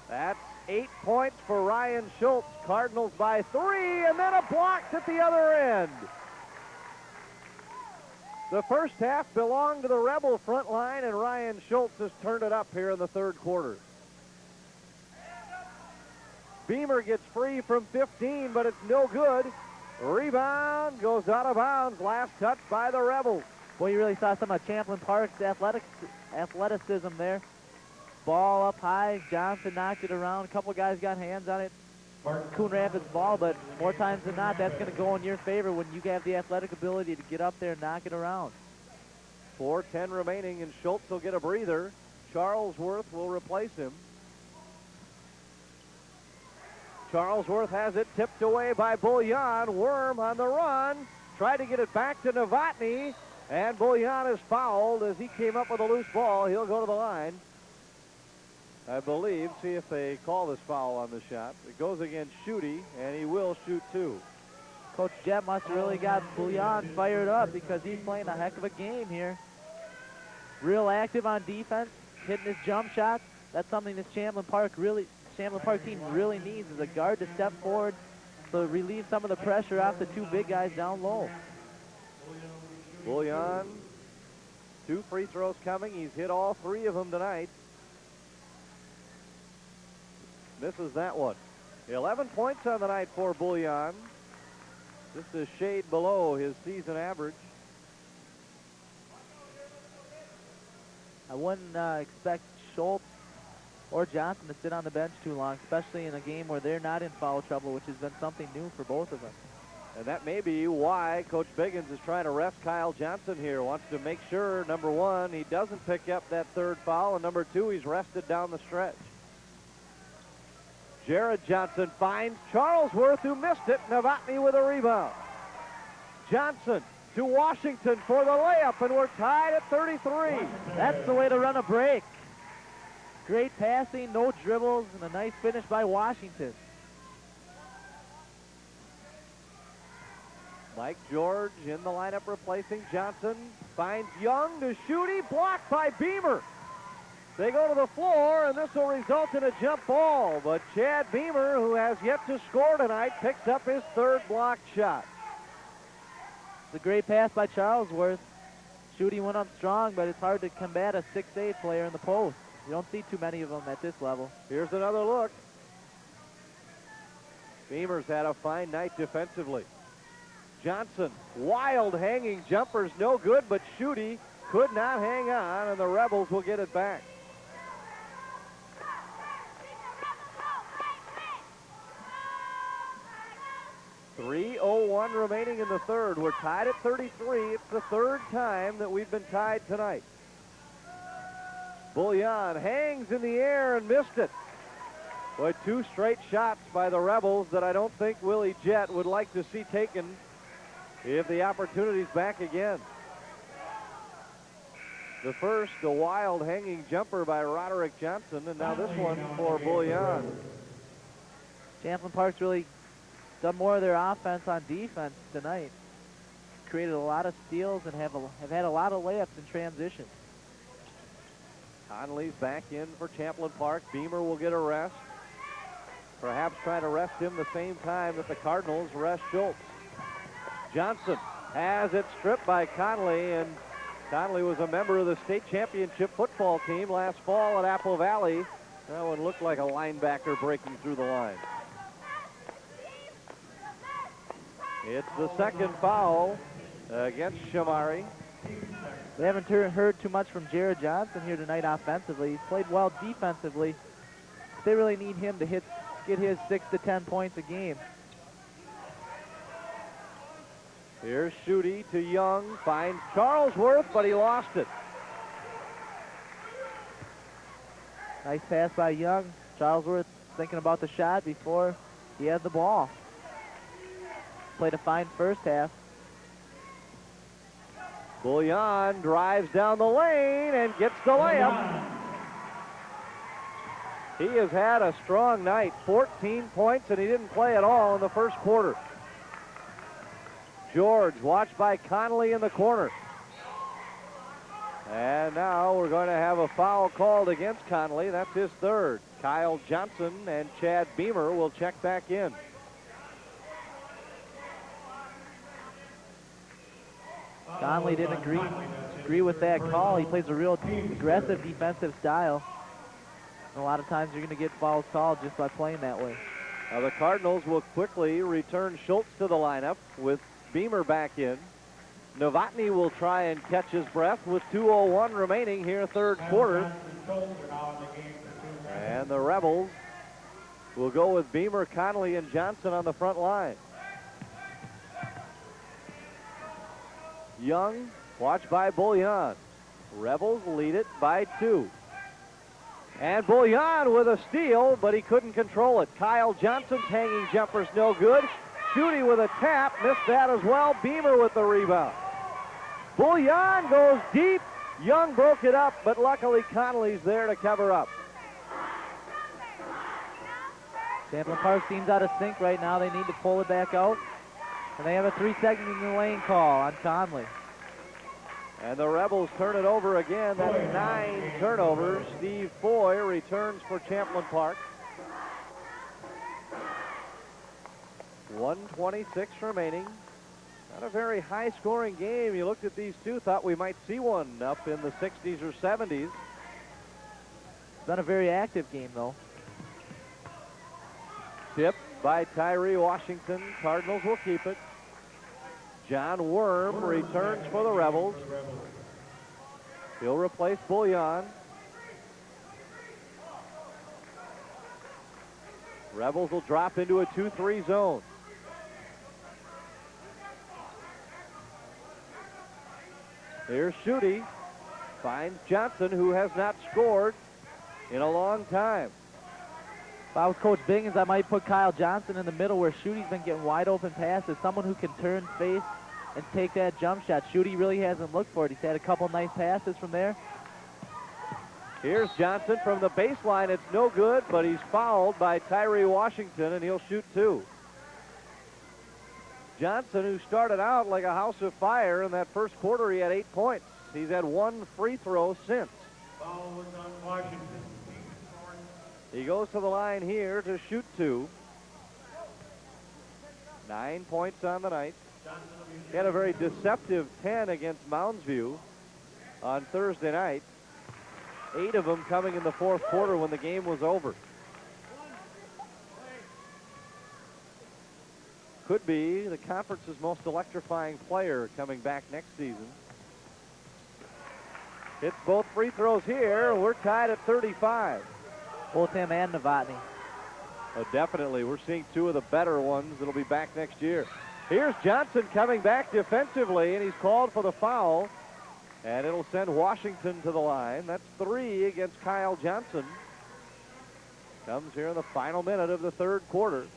That's 8 points for Ryan Schultz. Cardinals by 3, and then a block at the other end. The first half belonged to the Rebel front line, and Ryan Schultz has turned it up here in the third quarter. Beamer gets free from 15, but it's no good. Rebound goes out of bounds. Last touch by the Rebels. Boy, you really saw some of Champlin Park's athleticism there. Ball up high. Johnson knocked it around. A couple guys got hands on it. Coon Rapids ball, but more times than not, that's going to go in your favor when you have the athletic ability to get up there and knock it around. 4:10 remaining, and Schultz will get a breather. Charlesworth will replace him. Charlesworth has it tipped away by Bullion. Worm on the run. Tried to get it back to Novotny, and Bullion is fouled as he came up with a loose ball. He'll go to the line, I believe. See if they call this foul on the shot. It goes against Schutte, and he will shoot two. Coach Jett must have really got Bullion fired up because he's playing a heck of a game here. Real active on defense, hitting his jump shots. That's something this Champlin Park team really needs, is a guard to step forward to relieve some of the pressure off the two big guys down low. Bullion, 2 free throws coming. He's hit all 3 of them tonight. Misses that one. 11 points on the night for Bullion. Just a shade below his season average. I wouldn't expect Schultz or Johnson to sit on the bench too long, especially in a game where they're not in foul trouble, which has been something new for both of them. And that may be why Coach Biggins is trying to rest Kyle Johnson here. Wants to make sure, number 1, he doesn't pick up that 3rd foul, and number 2, he's rested down the stretch. Jared Johnson finds Charlesworth, who missed it. Novotny with a rebound. Johnson to Washington for the layup, and we're tied at 33. That's the way to run a break. Great passing, no dribbles, and a nice finish by Washington. Mike George in the lineup replacing Johnson. Finds Young to Schutte, blocked by Beamer. They go to the floor, and this will result in a jump ball. But Chad Beamer, who has yet to score tonight, picks up his 3rd blocked shot. It's a great pass by Charlesworth. Schutte went up strong, but it's hard to combat a 6'8 player in the post. You don't see too many of them at this level. Here's another look. Beamer's had a fine night defensively. Johnson, wild hanging jumpers, no good, but Schutte could not hang on, and the Rebels will get it back. .301 remaining in the 3rd. We're tied at 33. It's the 3rd time that we've been tied tonight. Bullion hangs in the air and missed it. Boy, 2 straight shots by the Rebels that I don't think Willie Jett would like to see taken if the opportunity's back again. The first, a wild hanging jumper by Roderick Johnson, and now this one for Bullion. Champlin Park's really done more of their offense on defense tonight. Created a lot of steals and have had a lot of layups in transition. Conley's back in for Champlin Park. Beamer will get a rest. Perhaps try to rest him the same time that the Cardinals rest Schultz. Johnson has it stripped by Conley, and Conley was a member of the state championship football team last fall at Apple Valley. That one looked like a linebacker breaking through the line. It's the 2nd foul against Shamari. We haven't heard too much from Jared Johnson here tonight offensively. He's played well defensively. They really need him to get his 6 to 10 points a game. Here's Schutte to Young, finds Charlesworth, but he lost it. Nice pass by Young. Charlesworth thinking about the shot before he had the ball. Played a fine first half. Bullion drives down the lane and gets the layup. He has had a strong night, 14 points, and he didn't play at all in the first quarter. George watched by Conley in the corner. And now we're going to have a foul called against Conley. That's his 3rd. Kyle Johnson and Chad Beamer will check back in. Conley didn't agree with that call. He plays a real aggressive defensive style. And a lot of times you're going to get fouls called just by playing that way. Now the Cardinals will quickly return Schultz to the lineup with Beamer back in. Novotny will try and catch his breath with 2:01 remaining here, 3rd quarter. And the Rebels will go with Beamer, Conley, and Johnson on the front line. Young, watched by Bullion. Rebels lead it by 2. And Bouillon with a steal, but he couldn't control it. Kyle Johnson's hanging jumper's no good. Schutte with a tap, missed that as well. Beamer with the rebound. Bouillon goes deep. Young broke it up, but luckily Connolly's there to cover up. Champlin Park seems out of sync right now. They need to pull it back out. And they have a 3 seconds in the lane call on Conley. And the Rebels turn it over again. That's 9 turnovers. Steve Foy returns for Champlin Park. 1:26 remaining. Not a very high-scoring game. You looked at these two, thought we might see one up in the 60s or 70s. It's been a very active game, though. Tipped by Tyree Washington. Cardinals will keep it. John Worm returns for the Rebels. He'll replace Bouillon. Rebels will drop into a 2-3 zone. Here's Schutte. Finds Johnson, who has not scored in a long time. If I was Coach Bingham's, I might put Kyle Johnson in the middle where Schutte's been getting wide open passes. Someone who can turn face and take that jump shot. Schutte really hasn't looked for it. He's had a couple nice passes from there. Here's Johnson from the baseline. It's no good, but he's fouled by Tyree Washington, and he'll shoot 2. Johnson, who started out like a house of fire in that first quarter, he had 8 points. He's had 1 free throw since. Foul was on Washington. He goes to the line here to shoot 2. 9 points on the night. He had a very deceptive 10 against Moundsview on Thursday night. 8 of them coming in the fourth quarter when the game was over. Could be the conference's most electrifying player coming back next season. Hits both free throws here. We're tied at 35. Both him and Novotny. Oh, definitely. We're seeing 2 of the better ones that'll be back next year. Here's Johnson coming back defensively, and he's called for the foul. And it'll send Washington to the line. That's 3 against Kyle Johnson. Comes here in the final minute of the third quarter.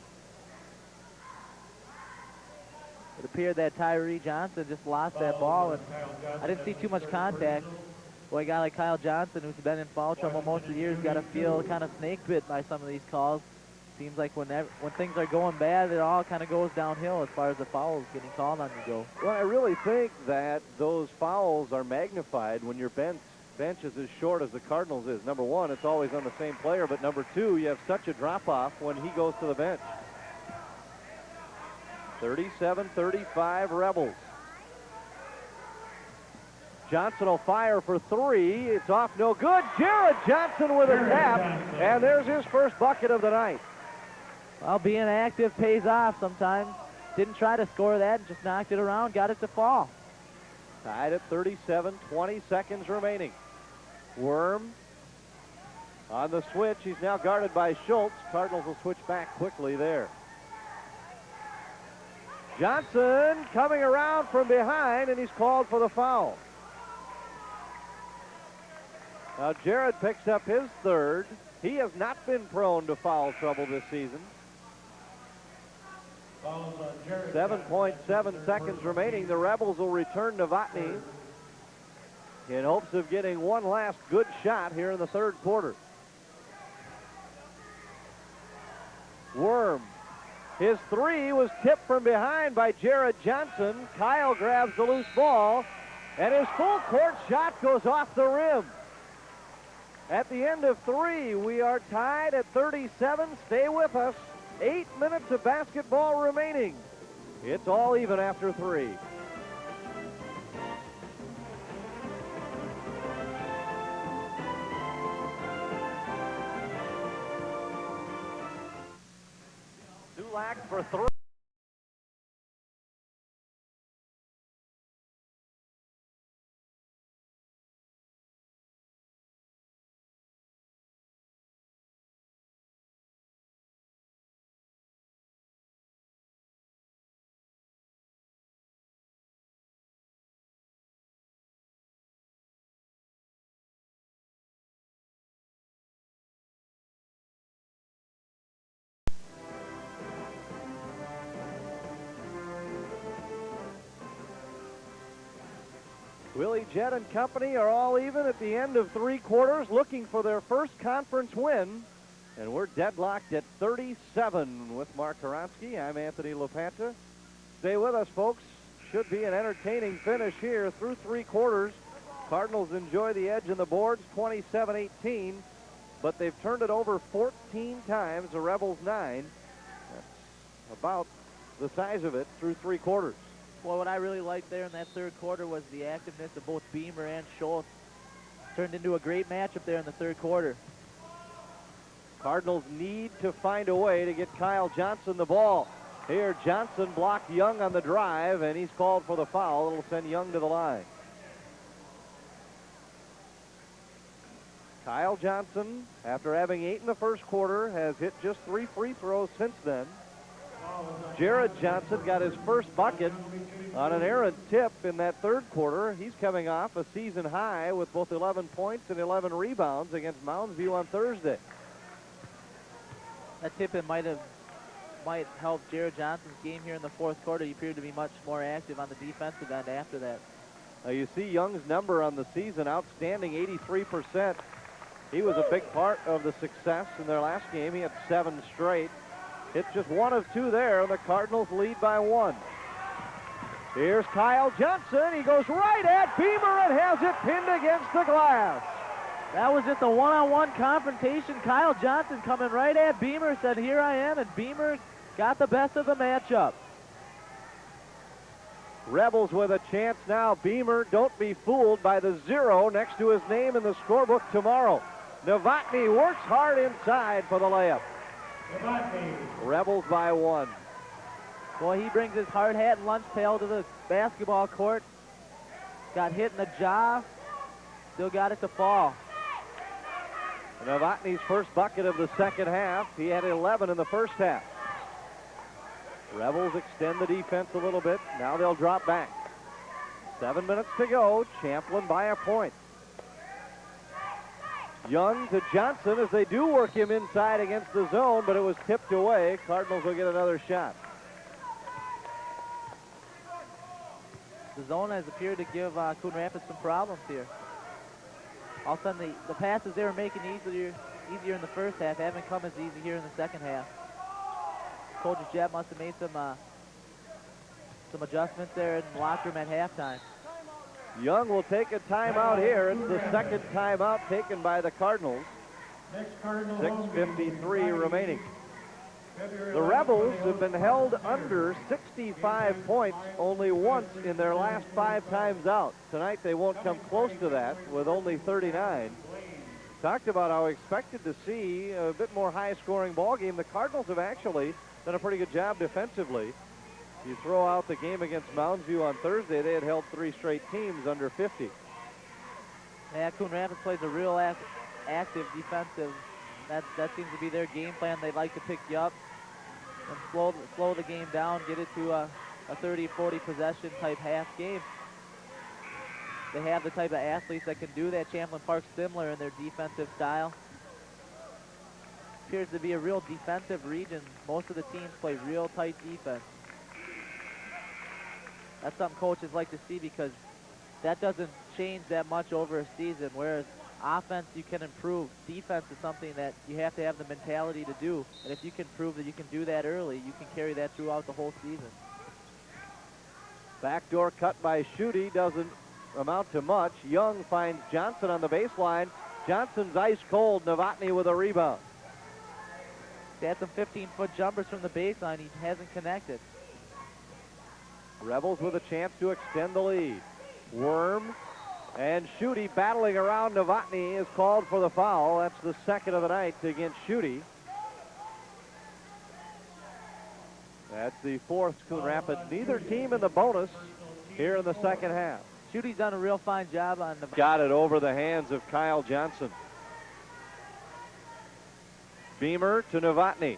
It appeared that Tyree Johnson just lost that ball, and I didn't see too much contact. Boy, a guy like Kyle Johnson, who's been in foul trouble most of the year, has got to feel kind of snake bit by some of these calls. Seems like when things are going bad, it all kind of goes downhill as far as the fouls getting called on you go. Well, I really think that those fouls are magnified when your bench is as short as the Cardinals is. Number one, it's always on the same player, but number two, you have such a drop-off when he goes to the bench. 37-35 Rebels. Johnson will fire for 3. It's off, no good. Jared Johnson with a tap, and there's his first bucket of the night. Well, being active pays off sometimes. Didn't try to score that, just knocked it around, got it to fall. Tied at 37, 20 seconds remaining. Worm on the switch. He's now guarded by Schultz. Cardinals will switch back quickly there. Johnson coming around from behind, and he's called for the foul. Now Jared picks up his third. He has not been prone to foul trouble this season. 7.7 seconds remaining. The Rebels will return Novotny in hopes of getting one last good shot here in the third quarter. Worm. His 3 was tipped from behind by Jared Johnson. Kyle grabs the loose ball, and his full court shot goes off the rim. At the end of 3, we are tied at 37. Stay with us. 8 minutes of basketball remaining. It's all even after 3. Dulac for 3. Willie Jett and company are all even at the end of 3 quarters, looking for their first conference win. And we're deadlocked at 37 with Mark Karonsky. I'm Anthony LaPanta. Stay with us, folks. Should be an entertaining finish here through 3 quarters. Cardinals enjoy the edge in the boards, 27-18, but they've turned it over 14 times, the Rebels 9. That's about the size of it through 3 quarters. Well, what I really liked there in that third quarter was the activeness of both Beamer and Schultz. Turned into a great matchup there in the third quarter. Cardinals need to find a way to get Kyle Johnson the ball. Here, Johnson blocked Young on the drive, and he's called for the foul. It'll send Young to the line. Kyle Johnson, after having 8 in the first quarter, has hit just 3 free throws since then. Jared Johnson got his first bucket on an errant tip in that third quarter. He's coming off a season high with both 11 points and 11 rebounds against Mounds View on Thursday. That tip might help Jared Johnson's game here in the fourth quarter. He appeared to be much more active on the defensive end after that. Now you see Young's number on the season, outstanding, 83%. He was a big part of the success in their last game. He had 7 straight. Hit just 1 of 2 there, and the Cardinals lead by 1. Here's Kyle Johnson. He goes right at Beamer and has it pinned against the glass. That was just a one-on-one confrontation. Kyle Johnson coming right at Beamer, said, "Here I am," and Beamer got the best of the matchup. Rebels with a chance now. Beamer, don't be fooled by the 0 next to his name in the scorebook tomorrow. Novotny works hard inside for the layup. Rebels by 1. Boy, he brings his hard hat and lunch pail to the basketball court. Got hit in the jaw. Still got it to fall. Novotny's first bucket of the second half. He had 11 in the first half. Rebels extend the defense a little bit. Now they'll drop back. 7 minutes to go. Champlin by a point. Young to Johnson as they do work him inside against the zone, but it was tipped away. Cardinals will get another shot. The zone has appeared to give Coon Rapids some problems here. All of a sudden, the passes they were making easier in the first half haven't come as easy here in the second half. Coach Jett must have made some adjustments there in the locker room at halftime. Young will take a timeout here. It's the second timeout taken by the Cardinals. 6:53 remaining. The Rebels have been held under 65 points only once in their last 5 times out. Tonight they won't come close to that with only 39. Talked about how expected to see a bit more high-scoring ball game. The Cardinals have actually done a pretty good job defensively. You throw out the game against Mounds View on Thursday, they had held 3 straight teams under 50. Yeah, Coon Rapids plays a real active defensive. That seems to be their game plan. They like to pick you up and slow the game down, get it to a 30-40 possession type half game. They have the type of athletes that can do that. Champlin Park's similar in their defensive style. Appears to be a real defensive region. Most of the teams play real tight defense. That's something coaches like to see because that doesn't change that much over a season, whereas offense you can improve. Defense is something that you have to have the mentality to do, and if you can prove that you can do that early, you can carry that throughout the whole season. Backdoor cut by Schutte doesn't amount to much. Young finds Johnson on the baseline. Johnson's ice cold. Novotny with a rebound. They had some 15-foot jumpers from the baseline. He hasn't connected. Rebels with a chance to extend the lead. Worm and Schutte battling around Novotny is called for the foul. That's the second of the night against Schutte. That's the 4th Coon Rapids. Neither team in the bonus here in the second half. Schutte's done a real fine job on the... Got it over the hands of Kyle Johnson. Beamer to Novotny.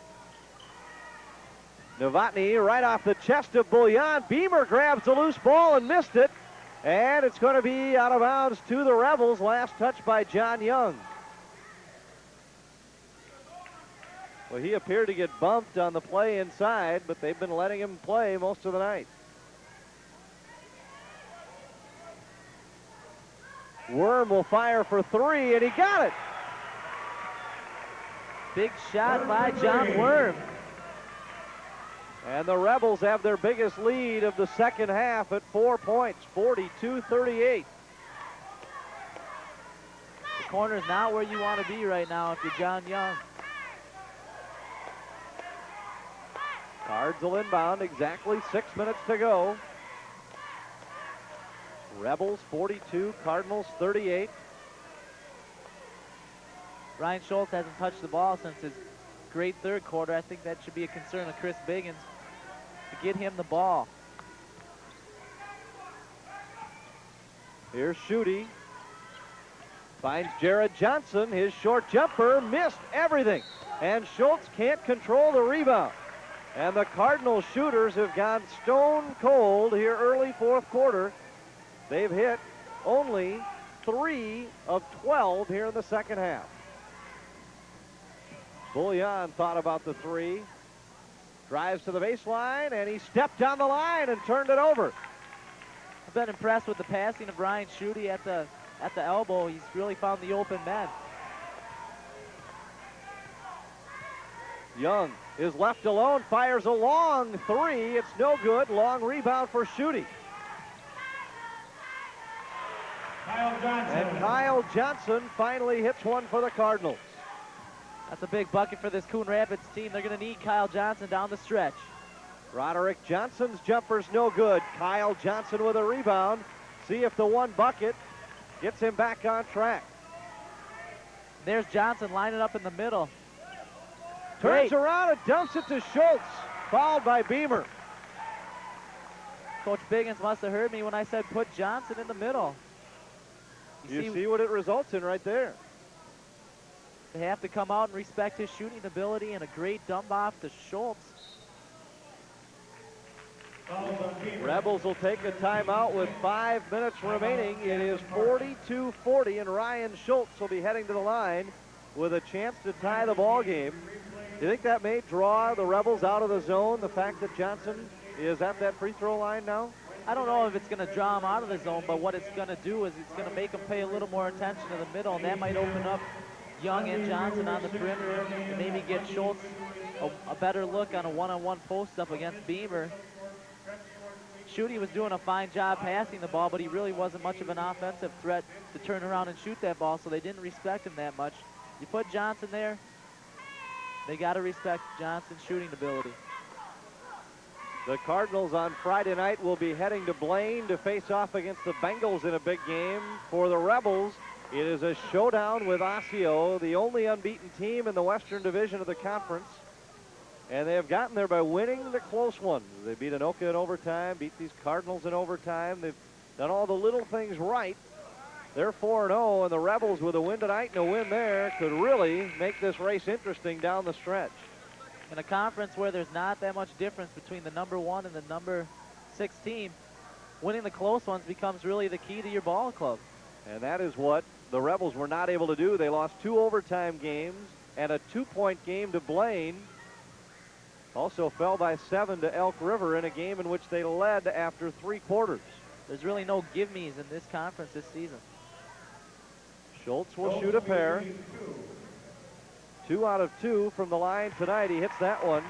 Novotny right off the chest of Bouillon. Beamer grabs the loose ball and missed it. And it's going to be out of bounds to the Rebels. Last touch by John Young. Well, he appeared to get bumped on the play inside, but they've been letting him play most of the night. Worm will fire for three, and he got it. Big shot by John Worm. And the Rebels have their biggest lead of the second half at 4 points, 42-38. The corner's not where you want to be right now if you're John Young. Cards will inbound, exactly 6 minutes to go. Rebels 42, Cardinals 38. Ryan Schultz hasn't touched the ball since his great third quarter. I think that should be a concern of Chris Biggins to get him the ball. Here's Schutte. Finds Jared Johnson. His short jumper missed everything. And Schultz can't control the rebound. And the Cardinal shooters have gone stone cold here early fourth quarter. They've hit only 3 of 12 here in the second half. Bullion thought about the three. Drives to the baseline, and he stepped on the line and turned it over. I've been impressed with the passing of Ryan Schutte at the elbow. He's really found the open man. Young is left alone, fires a long three. It's no good. Long rebound for Schutte. And Kyle Johnson finally hits one for the Cardinals. That's a big bucket for this Coon Rapids team. They're going to need Kyle Johnson down the stretch. Roderick Johnson's jumper's no good. Kyle Johnson with a rebound. See if the one bucket gets him back on track. There's Johnson lining up in the middle. Turns Great. around and dumps it to Schultz. Fouled by Beamer. Coach Biggins must have heard me when I said put Johnson in the middle. You see what it results in right there. They have to come out and respect his shooting ability, and a great dump off to Schultz. Rebels will take a timeout with 5 minutes remaining. It is 42-40, and Ryan Schultz will be heading to the line with a chance to tie the ball game. Do you think that may draw the Rebels out of the zone, the fact that Johnson is at that free throw line now? I don't know if it's going to draw him out of the zone, but what it's going to do is it's going to make him pay a little more attention to the middle, and that might open up Young and Johnson on the perimeter and maybe get Schultz a better look on a one-on-one post-up against Beamer. Schutte was doing a fine job passing the ball, but he really wasn't much of an offensive threat to turn around and shoot that ball, so they didn't respect him that much. You put Johnson there, they got to respect Johnson's shooting ability. The Cardinals on Friday night will be heading to Blaine to face off against the Bengals in a big game. For the Rebels, it is a showdown with Osseo, the only unbeaten team in the Western Division of the conference. And they have gotten there by winning the close ones. They beat Anoka in overtime, beat these Cardinals in overtime. They've done all the little things right. They're 4-0, and the Rebels with a win tonight and a win there could really make this race interesting down the stretch. In a conference where there's not that much difference between the number 1 and the number 6 team, winning the close ones becomes really the key to your ball club. And that is what the Rebels were not able to do. They lost 2 overtime games and a 2-point game to Blaine. Also fell by 7 to Elk River in a game in which they led after 3 quarters. There's really no give-me's in this conference this season. Schultz will shoot a pair. 2 out of 2 from the line tonight. He hits that one.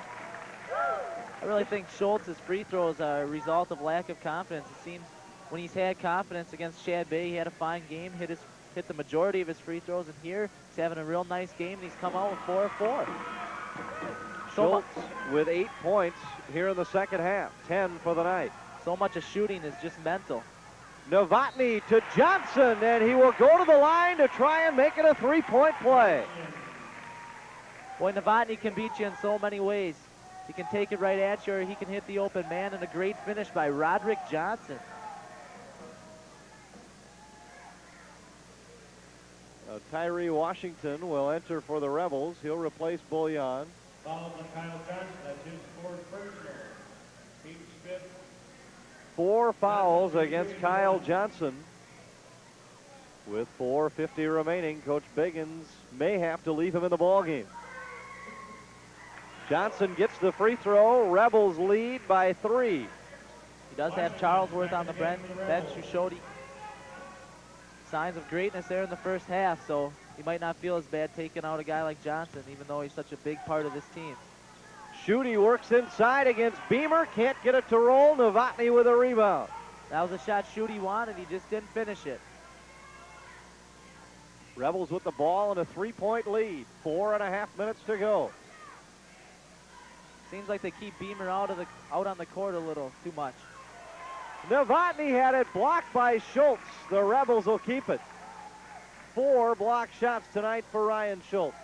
I really think Schultz's free throws are a result of lack of confidence. It seems when he's had confidence against Shad Bay, he had a fine game, hit the majority of his free throws, and here he's having a real nice game, and he's come out with 4 of 4. Schultz with 8 points here in the second half, 10 for the night. So much of shooting is just mental. Novotny to Johnson, and he will go to the line to try and make it a 3-point play. Boy, Novotny can beat you in so many ways. He can take it right at you, or he can hit the open man, and a great finish by Roderick Johnson. Tyree Washington will enter for the Rebels. He'll replace Bullion. Following Kyle Johnson, that's his 4th personal. Pete Smith. 4 fouls against Kyle Johnson. With 4:50 remaining, Coach Biggins may have to leave him in the ballgame. Johnson gets the free throw. Rebels lead by 3. He does have Charlesworth on the bench, who showed he signs of greatness there in the first half, so he might not feel as bad taking out a guy like Johnson, even though he's such a big part of this team. Schutte works inside against Beamer. Can't get it to roll. Novotny with a rebound. That was a shot Schutte wanted. He just didn't finish it. Rebels with the ball and a 3-point lead. 4.5 minutes to go. Seems like they keep Beamer out on the court a little too much. Novotny had it blocked by Schultz. The Rebels will keep it. 4 block shots tonight for Ryan Schultz.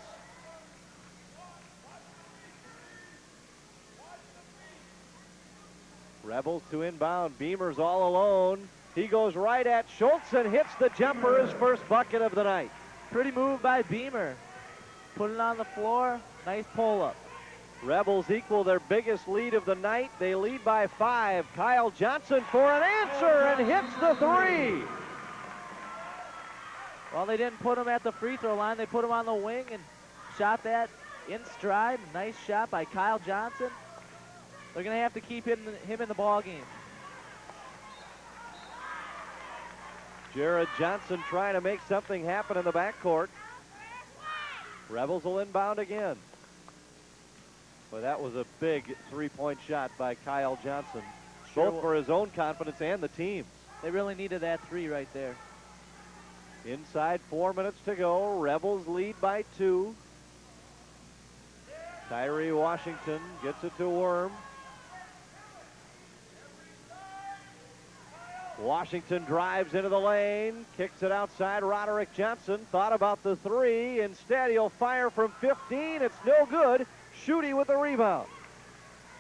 Rebels to inbound. Beamer's all alone. He goes right at Schultz and hits the jumper, his first bucket of the night. Pretty move by Beamer. Put it on the floor. Nice pull-up. Rebels equal their biggest lead of the night. They lead by 5. Kyle Johnson for an answer and hits the 3. Well, they didn't put him at the free throw line. They put him on the wing and shot that in stride. Nice shot by Kyle Johnson. They're going to have to keep him in the ball game. Jared Johnson trying to make something happen in the backcourt. Rebels will inbound again. But that was a big 3-point shot by Kyle Johnson, both for his own confidence and the team's. They really needed that 3 right there. Inside 4 minutes to go. Rebels lead by 2. Tyree Washington gets it to Worm. Washington drives into the lane, kicks it outside. Roderick Johnson thought about the 3. Instead, he'll fire from 15. It's no good. Schutte with the rebound.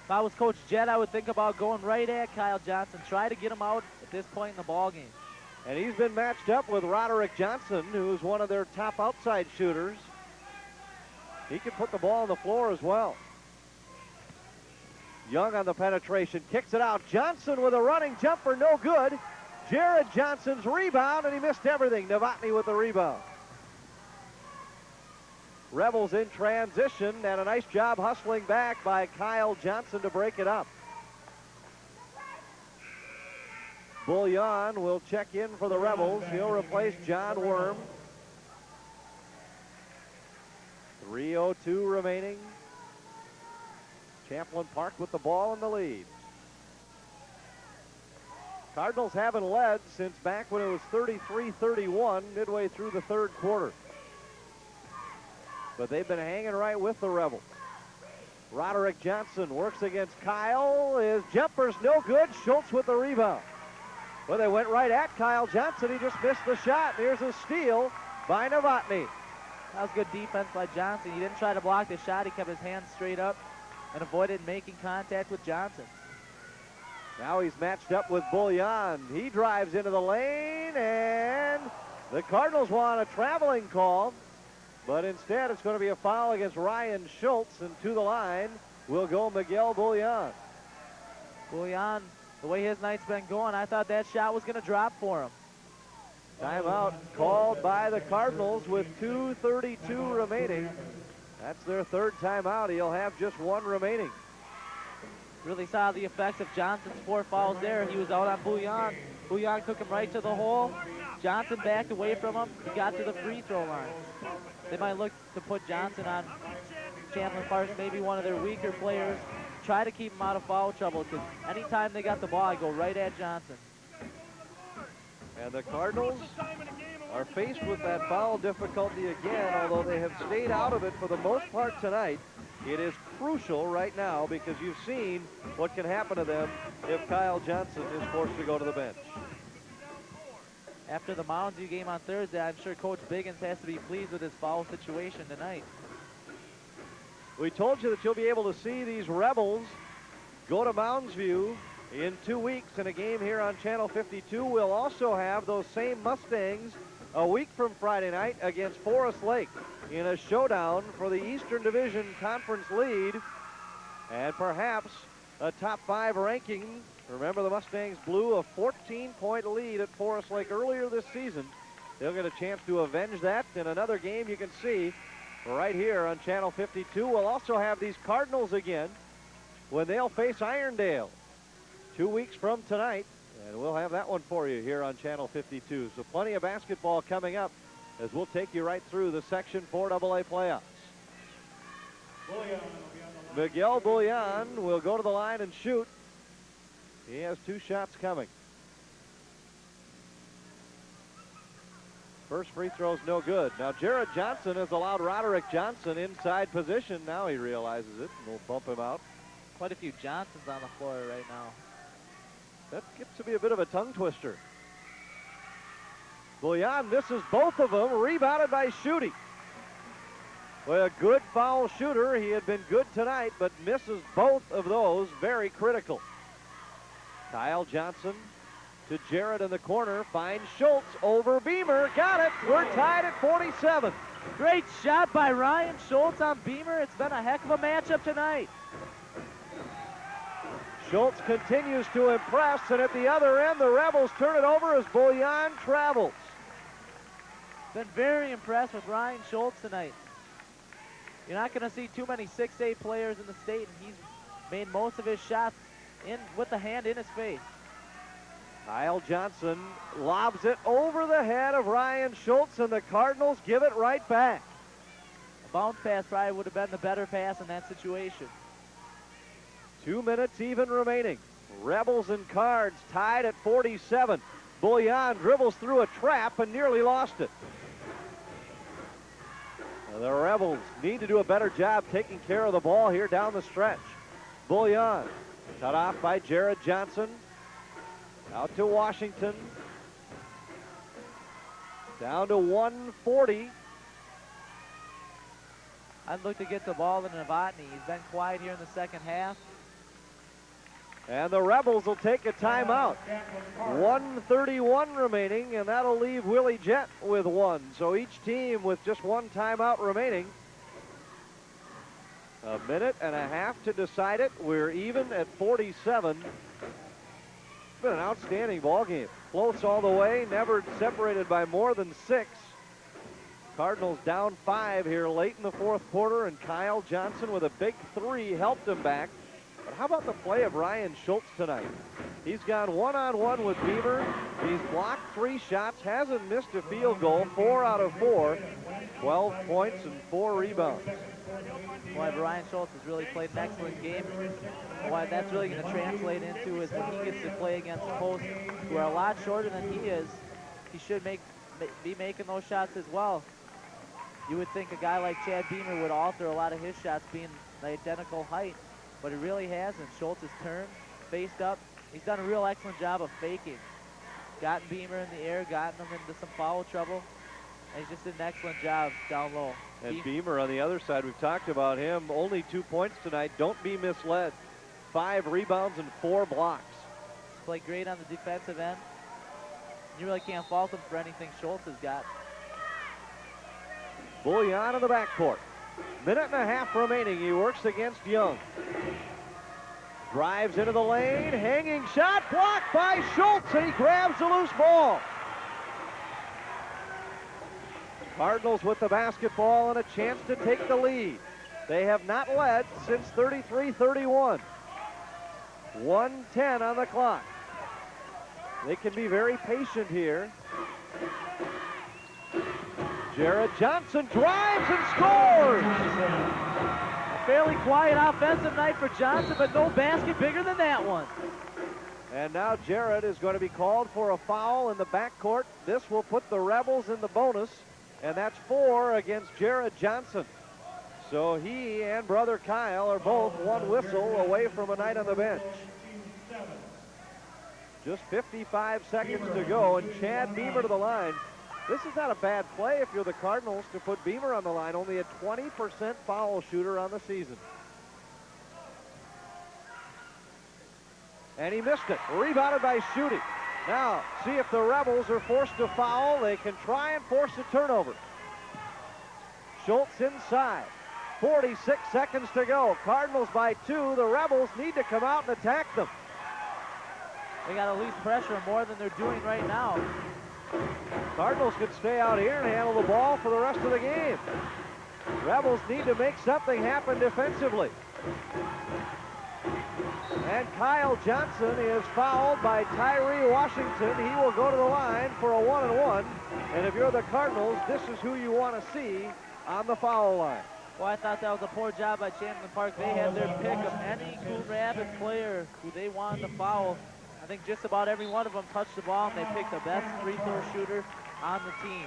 If I was Coach Jett, I would think about going right at Kyle Johnson. Try to get him out at this point in the ball game. And he's been matched up with Roderick Johnson, who's one of their top outside shooters. He can put the ball on the floor as well. Young on the penetration, kicks it out. Johnson with a running jumper, no good. Jared Johnson's rebound, and he missed everything. Novotny with the rebound. Rebels in transition, and a nice job hustling back by Kyle Johnson to break it up. Bullion will check in for the Rebels. He'll replace John Worm. 3:02 remaining. Champlin Park with the ball in the lead. Cardinals haven't led since back when it was 33-31 midway through the third quarter. But they've been hanging right with the Rebels. Roderick Johnson works against Kyle. His jumper's no good. Schultz with the rebound. Well, they went right at Kyle Johnson. He just missed the shot. Here's a steal by Novotny. That was good defense by Johnson. He didn't try to block the shot. He kept his hands straight up and avoided making contact with Johnson. Now he's matched up with Bullion. He drives into the lane, and the Cardinals want a traveling call, but instead it's going to be a foul against Ryan Schultz, and to the line will go Miguel Bullion. Bullion, the way his night's been going, I thought that shot was going to drop for him. Timeout called by the Cardinals with 2:32 remaining. That's their third timeout. He'll have just 1 remaining. Really saw the effects of Johnson's 4 fouls there. He was out on Bullion. Bullion took him right to the hole. Johnson backed away from him. He got to the free throw line. They might look to put Johnson on Champlin Park, maybe one of their weaker players. Try to keep him out of foul trouble, because anytime they got the ball, I go right at Johnson. And the Cardinals are faced with that foul difficulty again, although they have stayed out of it for the most part tonight. It is crucial right now because you've seen what can happen to them if Kyle Johnson is forced to go to the bench. After the Mounds View game on Thursday, I'm sure Coach Biggins has to be pleased with his foul situation tonight. We told you that you'll be able to see these Rebels go to Mounds View in 2 weeks in a game here on Channel 52. We'll also have those same Mustangs a week from Friday night against Forest Lake in a showdown for the Eastern Division Conference lead and perhaps a top 5 ranking. Remember, the Mustangs blew a 14-point lead at Forest Lake earlier this season. They'll get a chance to avenge that in another game you can see right here on Channel 52. We'll also have these Cardinals again when they'll face Irondale 2 weeks from tonight. And we'll have that one for you here on Channel 52. So plenty of basketball coming up as we'll take you right through the Section 4AA playoffs. Miguel Bullion will go to the line and shoot. He has 2 shots coming. First free throw's no good. Now Jared Johnson has allowed Roderick Johnson inside position. Now he realizes it, and we'll bump him out. Quite a few Johnsons on the floor right now. That gets to be a bit of a tongue twister. Bullion misses both of them, rebounded by Schutte. Well, a good foul shooter. He had been good tonight, but misses both of those. Very critical. Kyle Johnson to Jarrett in the corner. Finds Schultz over Beamer. Got it. We're tied at 47. Great shot by Ryan Schultz on Beamer. It's been a heck of a matchup tonight. Schultz continues to impress, and at the other end, the Rebels turn it over as Bullion travels. Been very impressed with Ryan Schultz tonight. You're not going to see too many 6'8" players in the state, and he's made most of his shots with the hand in his face. Kyle Johnson lobs it over the head of Ryan Schultz, and the Cardinals give it right back. A bounce pass probably would have been the better pass in that situation. 2 minutes even remaining. Rebels and Cards tied at 47. Bullion dribbles through a trap and nearly lost it. The Rebels need to do a better job taking care of the ball here down the stretch. Bullion cut off by Jared Johnson. Out to Washington. Down to 140. I'd look to get the ball to Novotny. He's been quiet here in the second half. And the Rebels will take a timeout. 1:31 remaining, and that'll leave Willie Jett with 1. So each team with just 1 timeout remaining. A minute and a half to decide it. We're even at 47. It's been an outstanding ball game. Close all the way, never separated by more than 6. Cardinals down 5 here late in the fourth quarter, and Kyle Johnson with a big 3 helped them back. But how about the play of Ryan Schultz tonight? He's gone one-on-one with Beamer. He's blocked 3 shots, hasn't missed a field goal, 4 out of 4. 12 points and 4 rebounds. Boy, Ryan Schultz has really played an excellent game. What that's really going to translate into is when he gets to play against posts who are a lot shorter than he is, he should be making those shots as well. You would think a guy like Chad Beamer would alter a lot of his shots being the identical height, but he really hasn't. Schultz has turned, faced up. He's done a real excellent job of faking. Gotten Beamer in the air, gotten him into some foul trouble, and he's just did an excellent job down low. And Beamer on the other side, we've talked about him. Only 2 points tonight. Don't be misled. 5 rebounds and 4 blocks. He's played great on the defensive end. You really can't fault him for anything Schultz has got. Bullion in the backcourt. Minute and a half remaining. He works against Young. Drives into the lane. Hanging shot blocked by Schultz, and he grabs the loose ball. Cardinals with the basketball and a chance to take the lead. They have not led since 33-31. 1:10 on the clock. They can be very patient here. Jared Johnson drives and scores. A fairly quiet offensive night for Johnson, but no basket bigger than that one. And now Jared is going to be called for a foul in the backcourt. This will put the Rebels in the bonus, and that's 4 against Jared Johnson. So he and brother Kyle are both 1 whistle away from a night on the bench. Just 55 seconds to go, and Chad Beamer to the line. This is not a bad play if you're the Cardinals to put Beamer on the line, only a 20% foul shooter on the season. And he missed it. Rebounded by Schutte. Now, see if the Rebels are forced to foul. They can try and force a turnover. Schultz inside. 46 seconds to go. Cardinals by 2. The Rebels need to come out and attack them. They got to lose pressure more than they're doing right now. Cardinals could stay out here and handle the ball for the rest of the game. Rebels need to make something happen defensively. And Kyle Johnson is fouled by Tyree Washington. He will go to the line for a 1-and-1. And if you're the Cardinals, this is who you want to see on the foul line. Well, I thought that was a poor job by Champlin Park. They had their pick of any Coon Rapids player who they wanted to foul. I think just about every one of them touched the ball, and they picked the best free throw shooter on the team.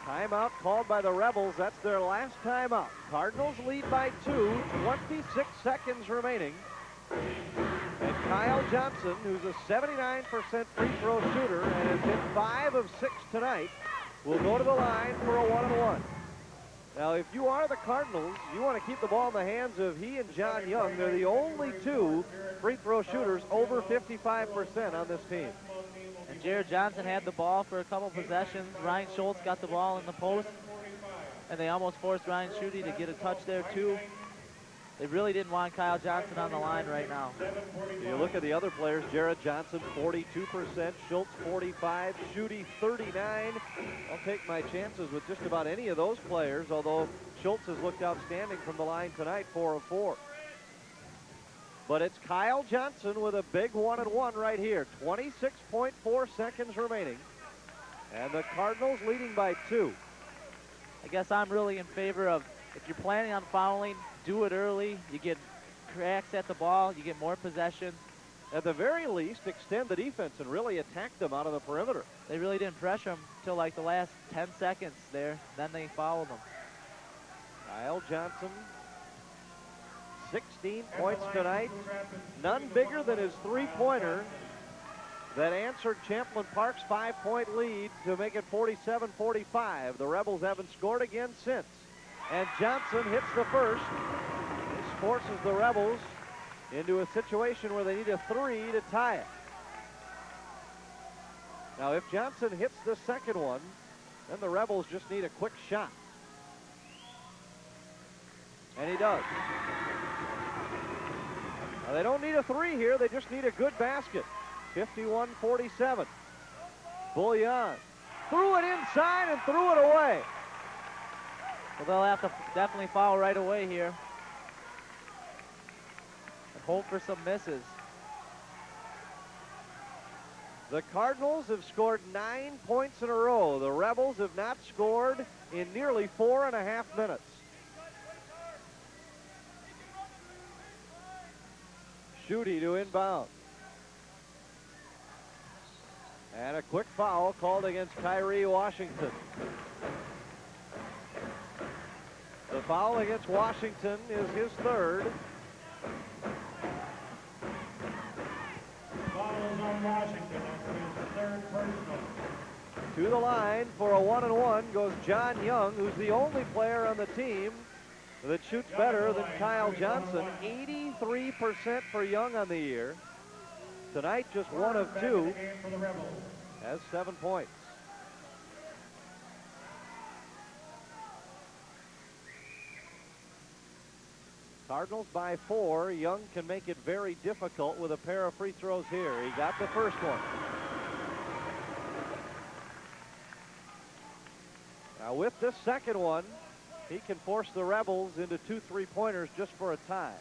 Timeout called by the Rebels. That's their last timeout. Cardinals lead by 2, 26 seconds remaining. And Kyle Johnson, who's a 79% free throw shooter and has hit 5 of 6 tonight, will go to the line for a 1-and-1. Now, if you are the Cardinals, you want to keep the ball in the hands of he and John Young. They're the only 2 free throw shooters over 55% on this team. And Jared Johnson had the ball for a couple possessions. Ryan Schultz got the ball in the post, and they almost forced Ryan Schutte to get a touch there too. They really didn't want Kyle Johnson on the line right now. You look at the other players, Jared Johnson, 42%, Schultz, 45, Schutte, 39. I'll take my chances with just about any of those players, although Schultz has looked outstanding from the line tonight, 4 of 4. But it's Kyle Johnson with a big 1-and-1 right here. 26.4 seconds remaining. And the Cardinals leading by 2. I guess I'm really in favor of, if you're planning on fouling, do it early. You get cracks at the ball. You get more possession. At the very least, extend the defense and really attack them out of the perimeter. They really didn't pressure them until like the last 10 seconds there. Then they fouled them. Kyle Johnson, 16 points tonight. None bigger than his three-pointer that answered Champlin Park's 5-point lead to make it 47-45. The Rebels haven't scored again since. And Johnson hits the first. This forces the Rebels into a situation where they need a 3 to tie it. Now, if Johnson hits the second one, then the Rebels just need a quick shot. And he does. Now, they don't need a 3 here. They just need a good basket. 51-47. Bullion threw it inside and threw it away. Well, they'll have to definitely foul right away here. And hope for some misses. The Cardinals have scored 9 points in a row. The Rebels have not scored in nearly 4.5 minutes. Schutte to inbound. And a quick foul called against Tyree Washington. The foul against Washington is his third. Fouls on Washington after his third personal. To the line for a 1-and-1 goes John Young, who's the only player on the team that shoots better than Kyle Johnson. 83% for Young on the year. Tonight, just 1 of 2. Has 7 points. Cardinals by 4. Young can make it very difficult with a pair of free throws here. He got the first one. Now with this second one, he can force the Rebels into 2 3-pointers just for a tie.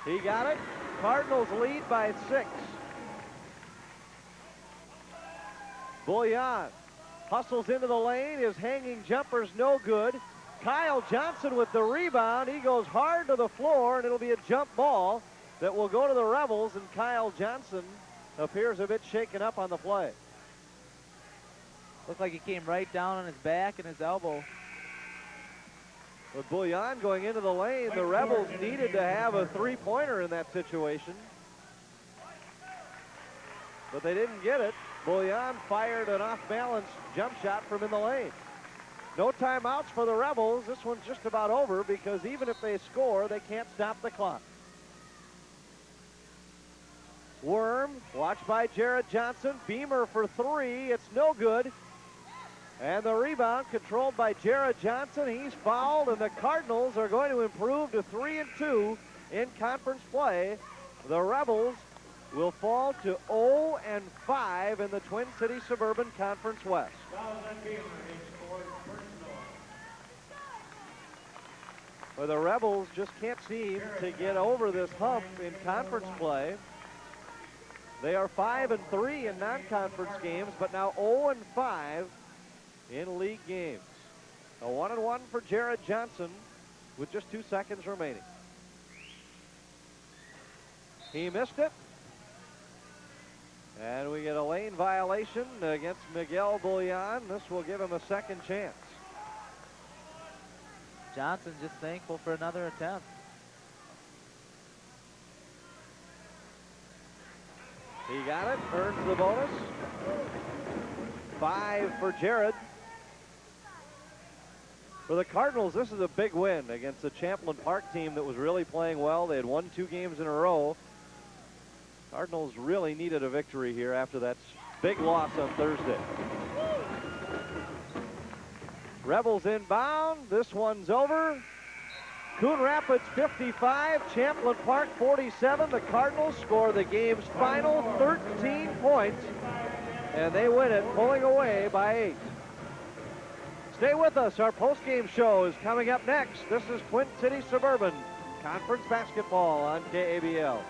He got it. Cardinals lead by 6. Bullion hustles into the lane. His hanging jumper's no good. Kyle Johnson with the rebound. He goes hard to the floor, and it'll be a jump ball that will go to the Rebels, and Kyle Johnson appears a bit shaken up on the play. Looked like he came right down on his back and his elbow. With Bullion going into the lane, the Rebels needed to have a 3-pointer in that situation. But they didn't get it. Bullion fired an off-balance jump shot from in the lane. No timeouts for the Rebels. This one's just about over because even if they score, they can't stop the clock. Worm, watched by Jared Johnson. Beamer for 3. It's no good. And the rebound controlled by Jared Johnson. He's fouled, and the Cardinals are going to improve to 3-2 in conference play. The Rebels will fall to 0-5 in the Twin Cities Suburban Conference West. Well, the Rebels just can't seem to get over this hump in conference play. They are 5-3 in non-conference games, but now 0-5 in league games. A 1-1 for Jared Johnson with just 2 seconds remaining. He missed it. And we get a lane violation against Miguel Bullion. This will give him a second chance. Johnson just thankful for another attempt. He got it, earns the bonus. 5 for Jared. For the Cardinals, this is a big win against the Champlin Park team that was really playing well. They had won 2 games in a row. Cardinals really needed a victory here after that big loss on Thursday. Rebels inbound. This one's over. Coon Rapids 55, Champlin Park 47. The Cardinals score the game's final 13 points, and they win it, pulling away by 8. Stay with us. Our post-game show is coming up next. This is Twin City Suburban Conference Basketball on KABL.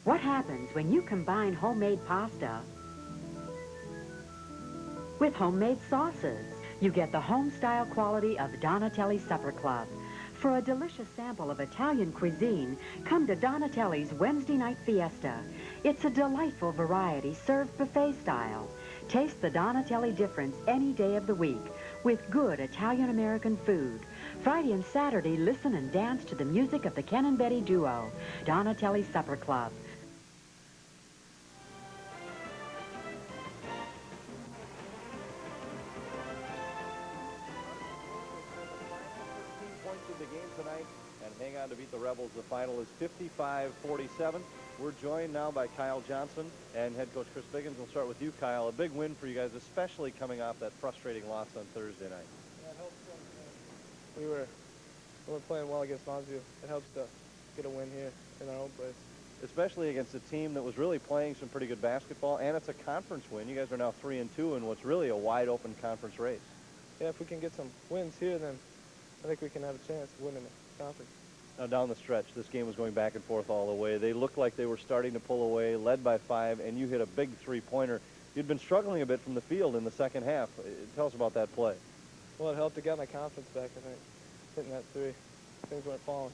What happens when you combine homemade pasta with homemade sauces? You get the home-style quality of Donatelli's Supper Club. For a delicious sample of Italian cuisine, come to Donatelli's Wednesday Night Fiesta. It's a delightful variety served buffet style. Taste the Donatelli difference any day of the week with good Italian-American food. Friday and Saturday, listen and dance to the music of the Ken and Betty duo, Donatelli's Supper Club. Hang on to beat the Rebels. The final is 55-47. We're joined now by Kyle Johnson and head coach Chris Biggins. We'll start with you, Kyle. A big win for you guys, especially coming off that frustrating loss on Thursday night. Yeah, it helps. We were playing well against Moundsview. It helps to get a win here in our own place. Especially against a team that was really playing some pretty good basketball, and it's a conference win. You guys are now 3-2 in what's really a wide-open conference race. Yeah, if we can get some wins here, then I think we can have a chance of winning the conference. Now down the stretch, this game was going back and forth all the way. They looked like they were starting to pull away, led by 5, and you hit a big three-pointer. You'd been struggling a bit from the field in the second half. Tell us about that play. Well, it helped to get my confidence back, I think, hitting that 3. Things weren't falling.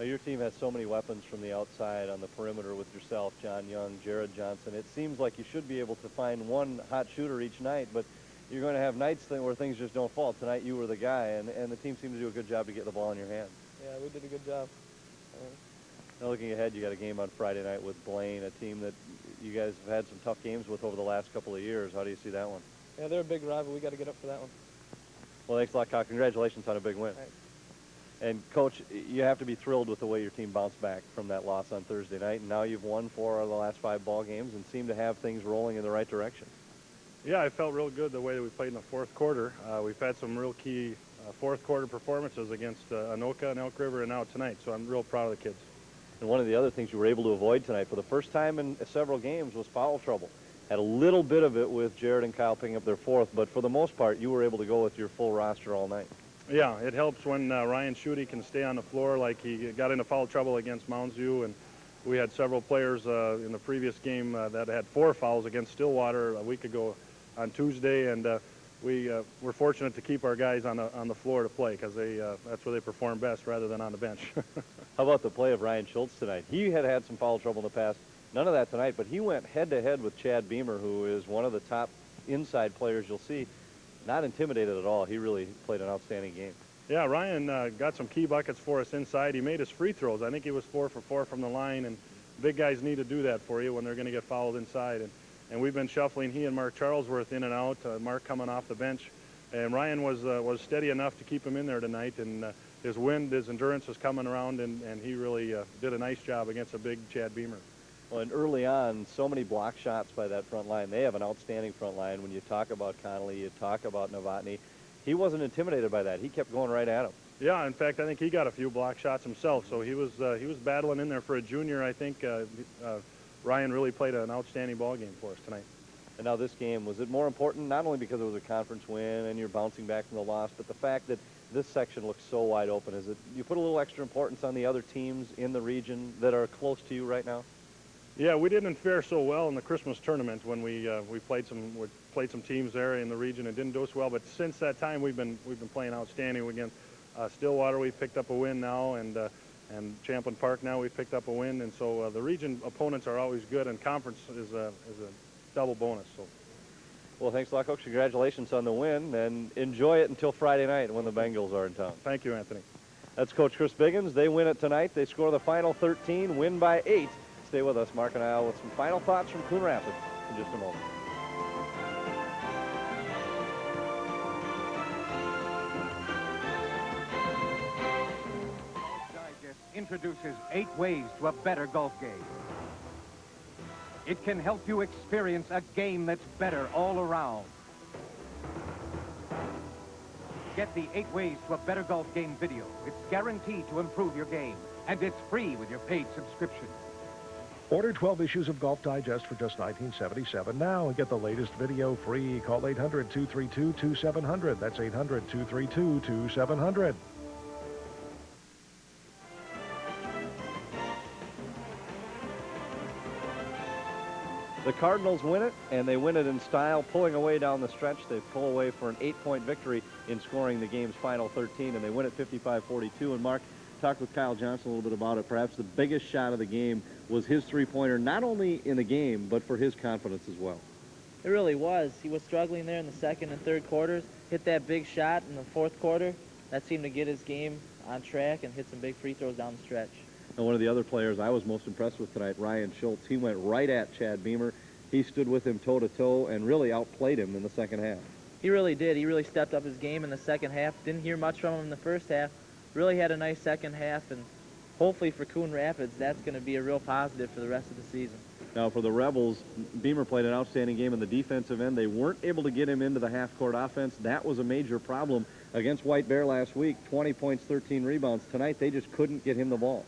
Now, your team has so many weapons from the outside on the perimeter with yourself, John Young, Jared Johnson. It seems like you should be able to find one hot shooter each night, but you're going to have nights where things just don't fall. Tonight you were the guy, and the team seemed to do a good job to get the ball in your hands. Yeah, we did a good job. Now looking ahead, you got a game on Friday night with Blaine, a team that you guys have had some tough games with over the last couple of years. How do you see that one? Yeah, they're a big rival. We got to get up for that one. Well, thanks a lot, Kyle. Congratulations on a big win. Thanks. And, Coach, you have to be thrilled with the way your team bounced back from that loss on Thursday night. And now you've won 4 of the last 5 ball games and seem to have things rolling in the right direction. Yeah, I felt real good the way that we played in the fourth quarter. We've had some real key fourth quarter performances against Anoka and Elk River and now tonight, so I'm real proud of the kids. And one of the other things you were able to avoid tonight for the first time in several games was foul trouble. Had a little bit of it with Jared and Kyle picking up their 4th, but for the most part, you were able to go with your full roster all night. Yeah, it helps when Ryan Schutte can stay on the floor like he got into foul trouble against Moundsview, and we had several players in the previous game that had 4 fouls against Stillwater a week ago on Tuesday, and we were fortunate to keep our guys on the floor to play because that's where they perform best rather than on the bench. How about the play of Ryan Schultz tonight? He had some foul trouble in the past. None of that tonight, but he went head-to-head with Chad Beamer, who is one of the top inside players you'll see. Not intimidated at all. He really played an outstanding game. Yeah, Ryan got some key buckets for us inside. He made his free throws. I think he was 4 for 4 from the line, and big guys need to do that for you when they're going to get fouled inside. And we've been shuffling he and Mark Charlesworth in and out, Mark coming off the bench. And Ryan was steady enough to keep him in there tonight, and his endurance was coming around, and he really did a nice job against a big Chad Beamer. Well, and early on, so many block shots by that front line. They have an outstanding front line. When you talk about Connolly, you talk about Novotny. He wasn't intimidated by that. He kept going right at him. Yeah, in fact, I think he got a few block shots himself. So he was battling in there for a junior. I think Ryan really played an outstanding ball game for us tonight. And now this game, was it more important, not only because it was a conference win and you're bouncing back from the loss, but the fact that this section looks so wide open? Is it you put a little extra importance on the other teams in the region that are close to you right now? Yeah, we didn't fare so well in the Christmas tournament when we played some teams there in the region and didn't do so well. But since that time, we've been playing outstanding. Against Stillwater, we picked up a win now, and Champlin Park now we've picked up a win. And so the region opponents are always good, and conference is a double bonus. So. Well, thanks a lot, Coach. Congratulations on the win, and enjoy it until Friday night when the Bengals are in town. Thank you, Anthony. That's Coach Chris Biggins. They win it tonight. They score the final 13, win by 8. Stay with us, Mark and I, with some final thoughts from Coon Rapids in just a moment. Digest introduces 8 ways to a better golf game. It can help you experience a game that's better all around. Get the 8 ways to a better golf game video. It's guaranteed to improve your game, and it's free with your paid subscription. Order 12 issues of Golf Digest for just $19.77 now and get the latest video free. Call 800-232-2700. That's 800-232-2700. The Cardinals win it, and they win it in style, pulling away down the stretch. They pull away for an 8-point victory in scoring the game's final 13, and they win it 55-42. And Mark, talked with Kyle Johnson a little bit about it. Perhaps the biggest shot of the game was his three-pointer, not only in the game, but for his confidence as well. It really was. He was struggling there in the second and third quarters, hit that big shot in the fourth quarter. That seemed to get his game on track and hit some big free throws down the stretch. And one of the other players I was most impressed with tonight, Ryan Schultz, he went right at Chad Beamer. He stood with him toe-to-toe and really outplayed him in the second half. He really did. He really stepped up his game in the second half. Didn't hear much from him in the first half. Really had a nice second half, and hopefully for Coon Rapids, that's going to be a real positive for the rest of the season. Now for the Rebels, Beamer played an outstanding game in the defensive end. They weren't able to get him into the half-court offense. That was a major problem against White Bear last week. 20 points, 13 rebounds. Tonight, they just couldn't get him the ball.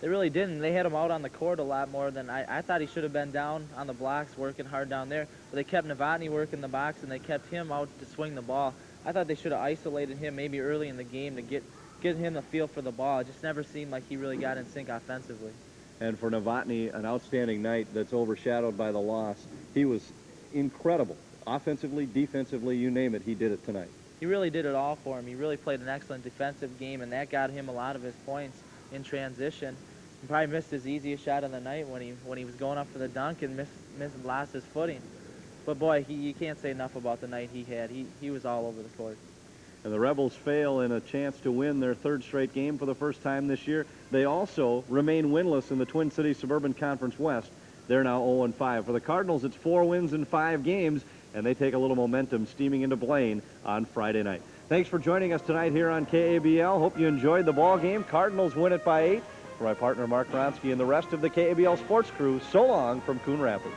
They really didn't. They had him out on the court a lot more than I thought he should have been down on the blocks, working hard down there. But they kept Novotny working the box, and they kept him out to swing the ball. I thought they should have isolated him maybe early in the game to get him the feel for the ball. It just never seemed like he really got in sync offensively. And for Novotny, an outstanding night that's overshadowed by the loss. He was incredible. Offensively, defensively, you name it, he did it tonight. He really did it all for him. He really played an excellent defensive game, and that got him a lot of his points in transition. He probably missed his easiest shot of the night when he was going up for the dunk and lost his footing. But boy, you can't say enough about the night he had. He was all over the court. And the Rebels fail in a chance to win their third straight game for the first time this year. They also remain winless in the Twin Cities Suburban Conference West. They're now 0-5. For the Cardinals, it's 4 wins in 5 games, and they take a little momentum steaming into Blaine on Friday night. Thanks for joining us tonight here on KABL. Hope you enjoyed the ball game. Cardinals win it by 8. For my partner Mark Ronsky and the rest of the KABL sports crew, so long from Coon Rapids.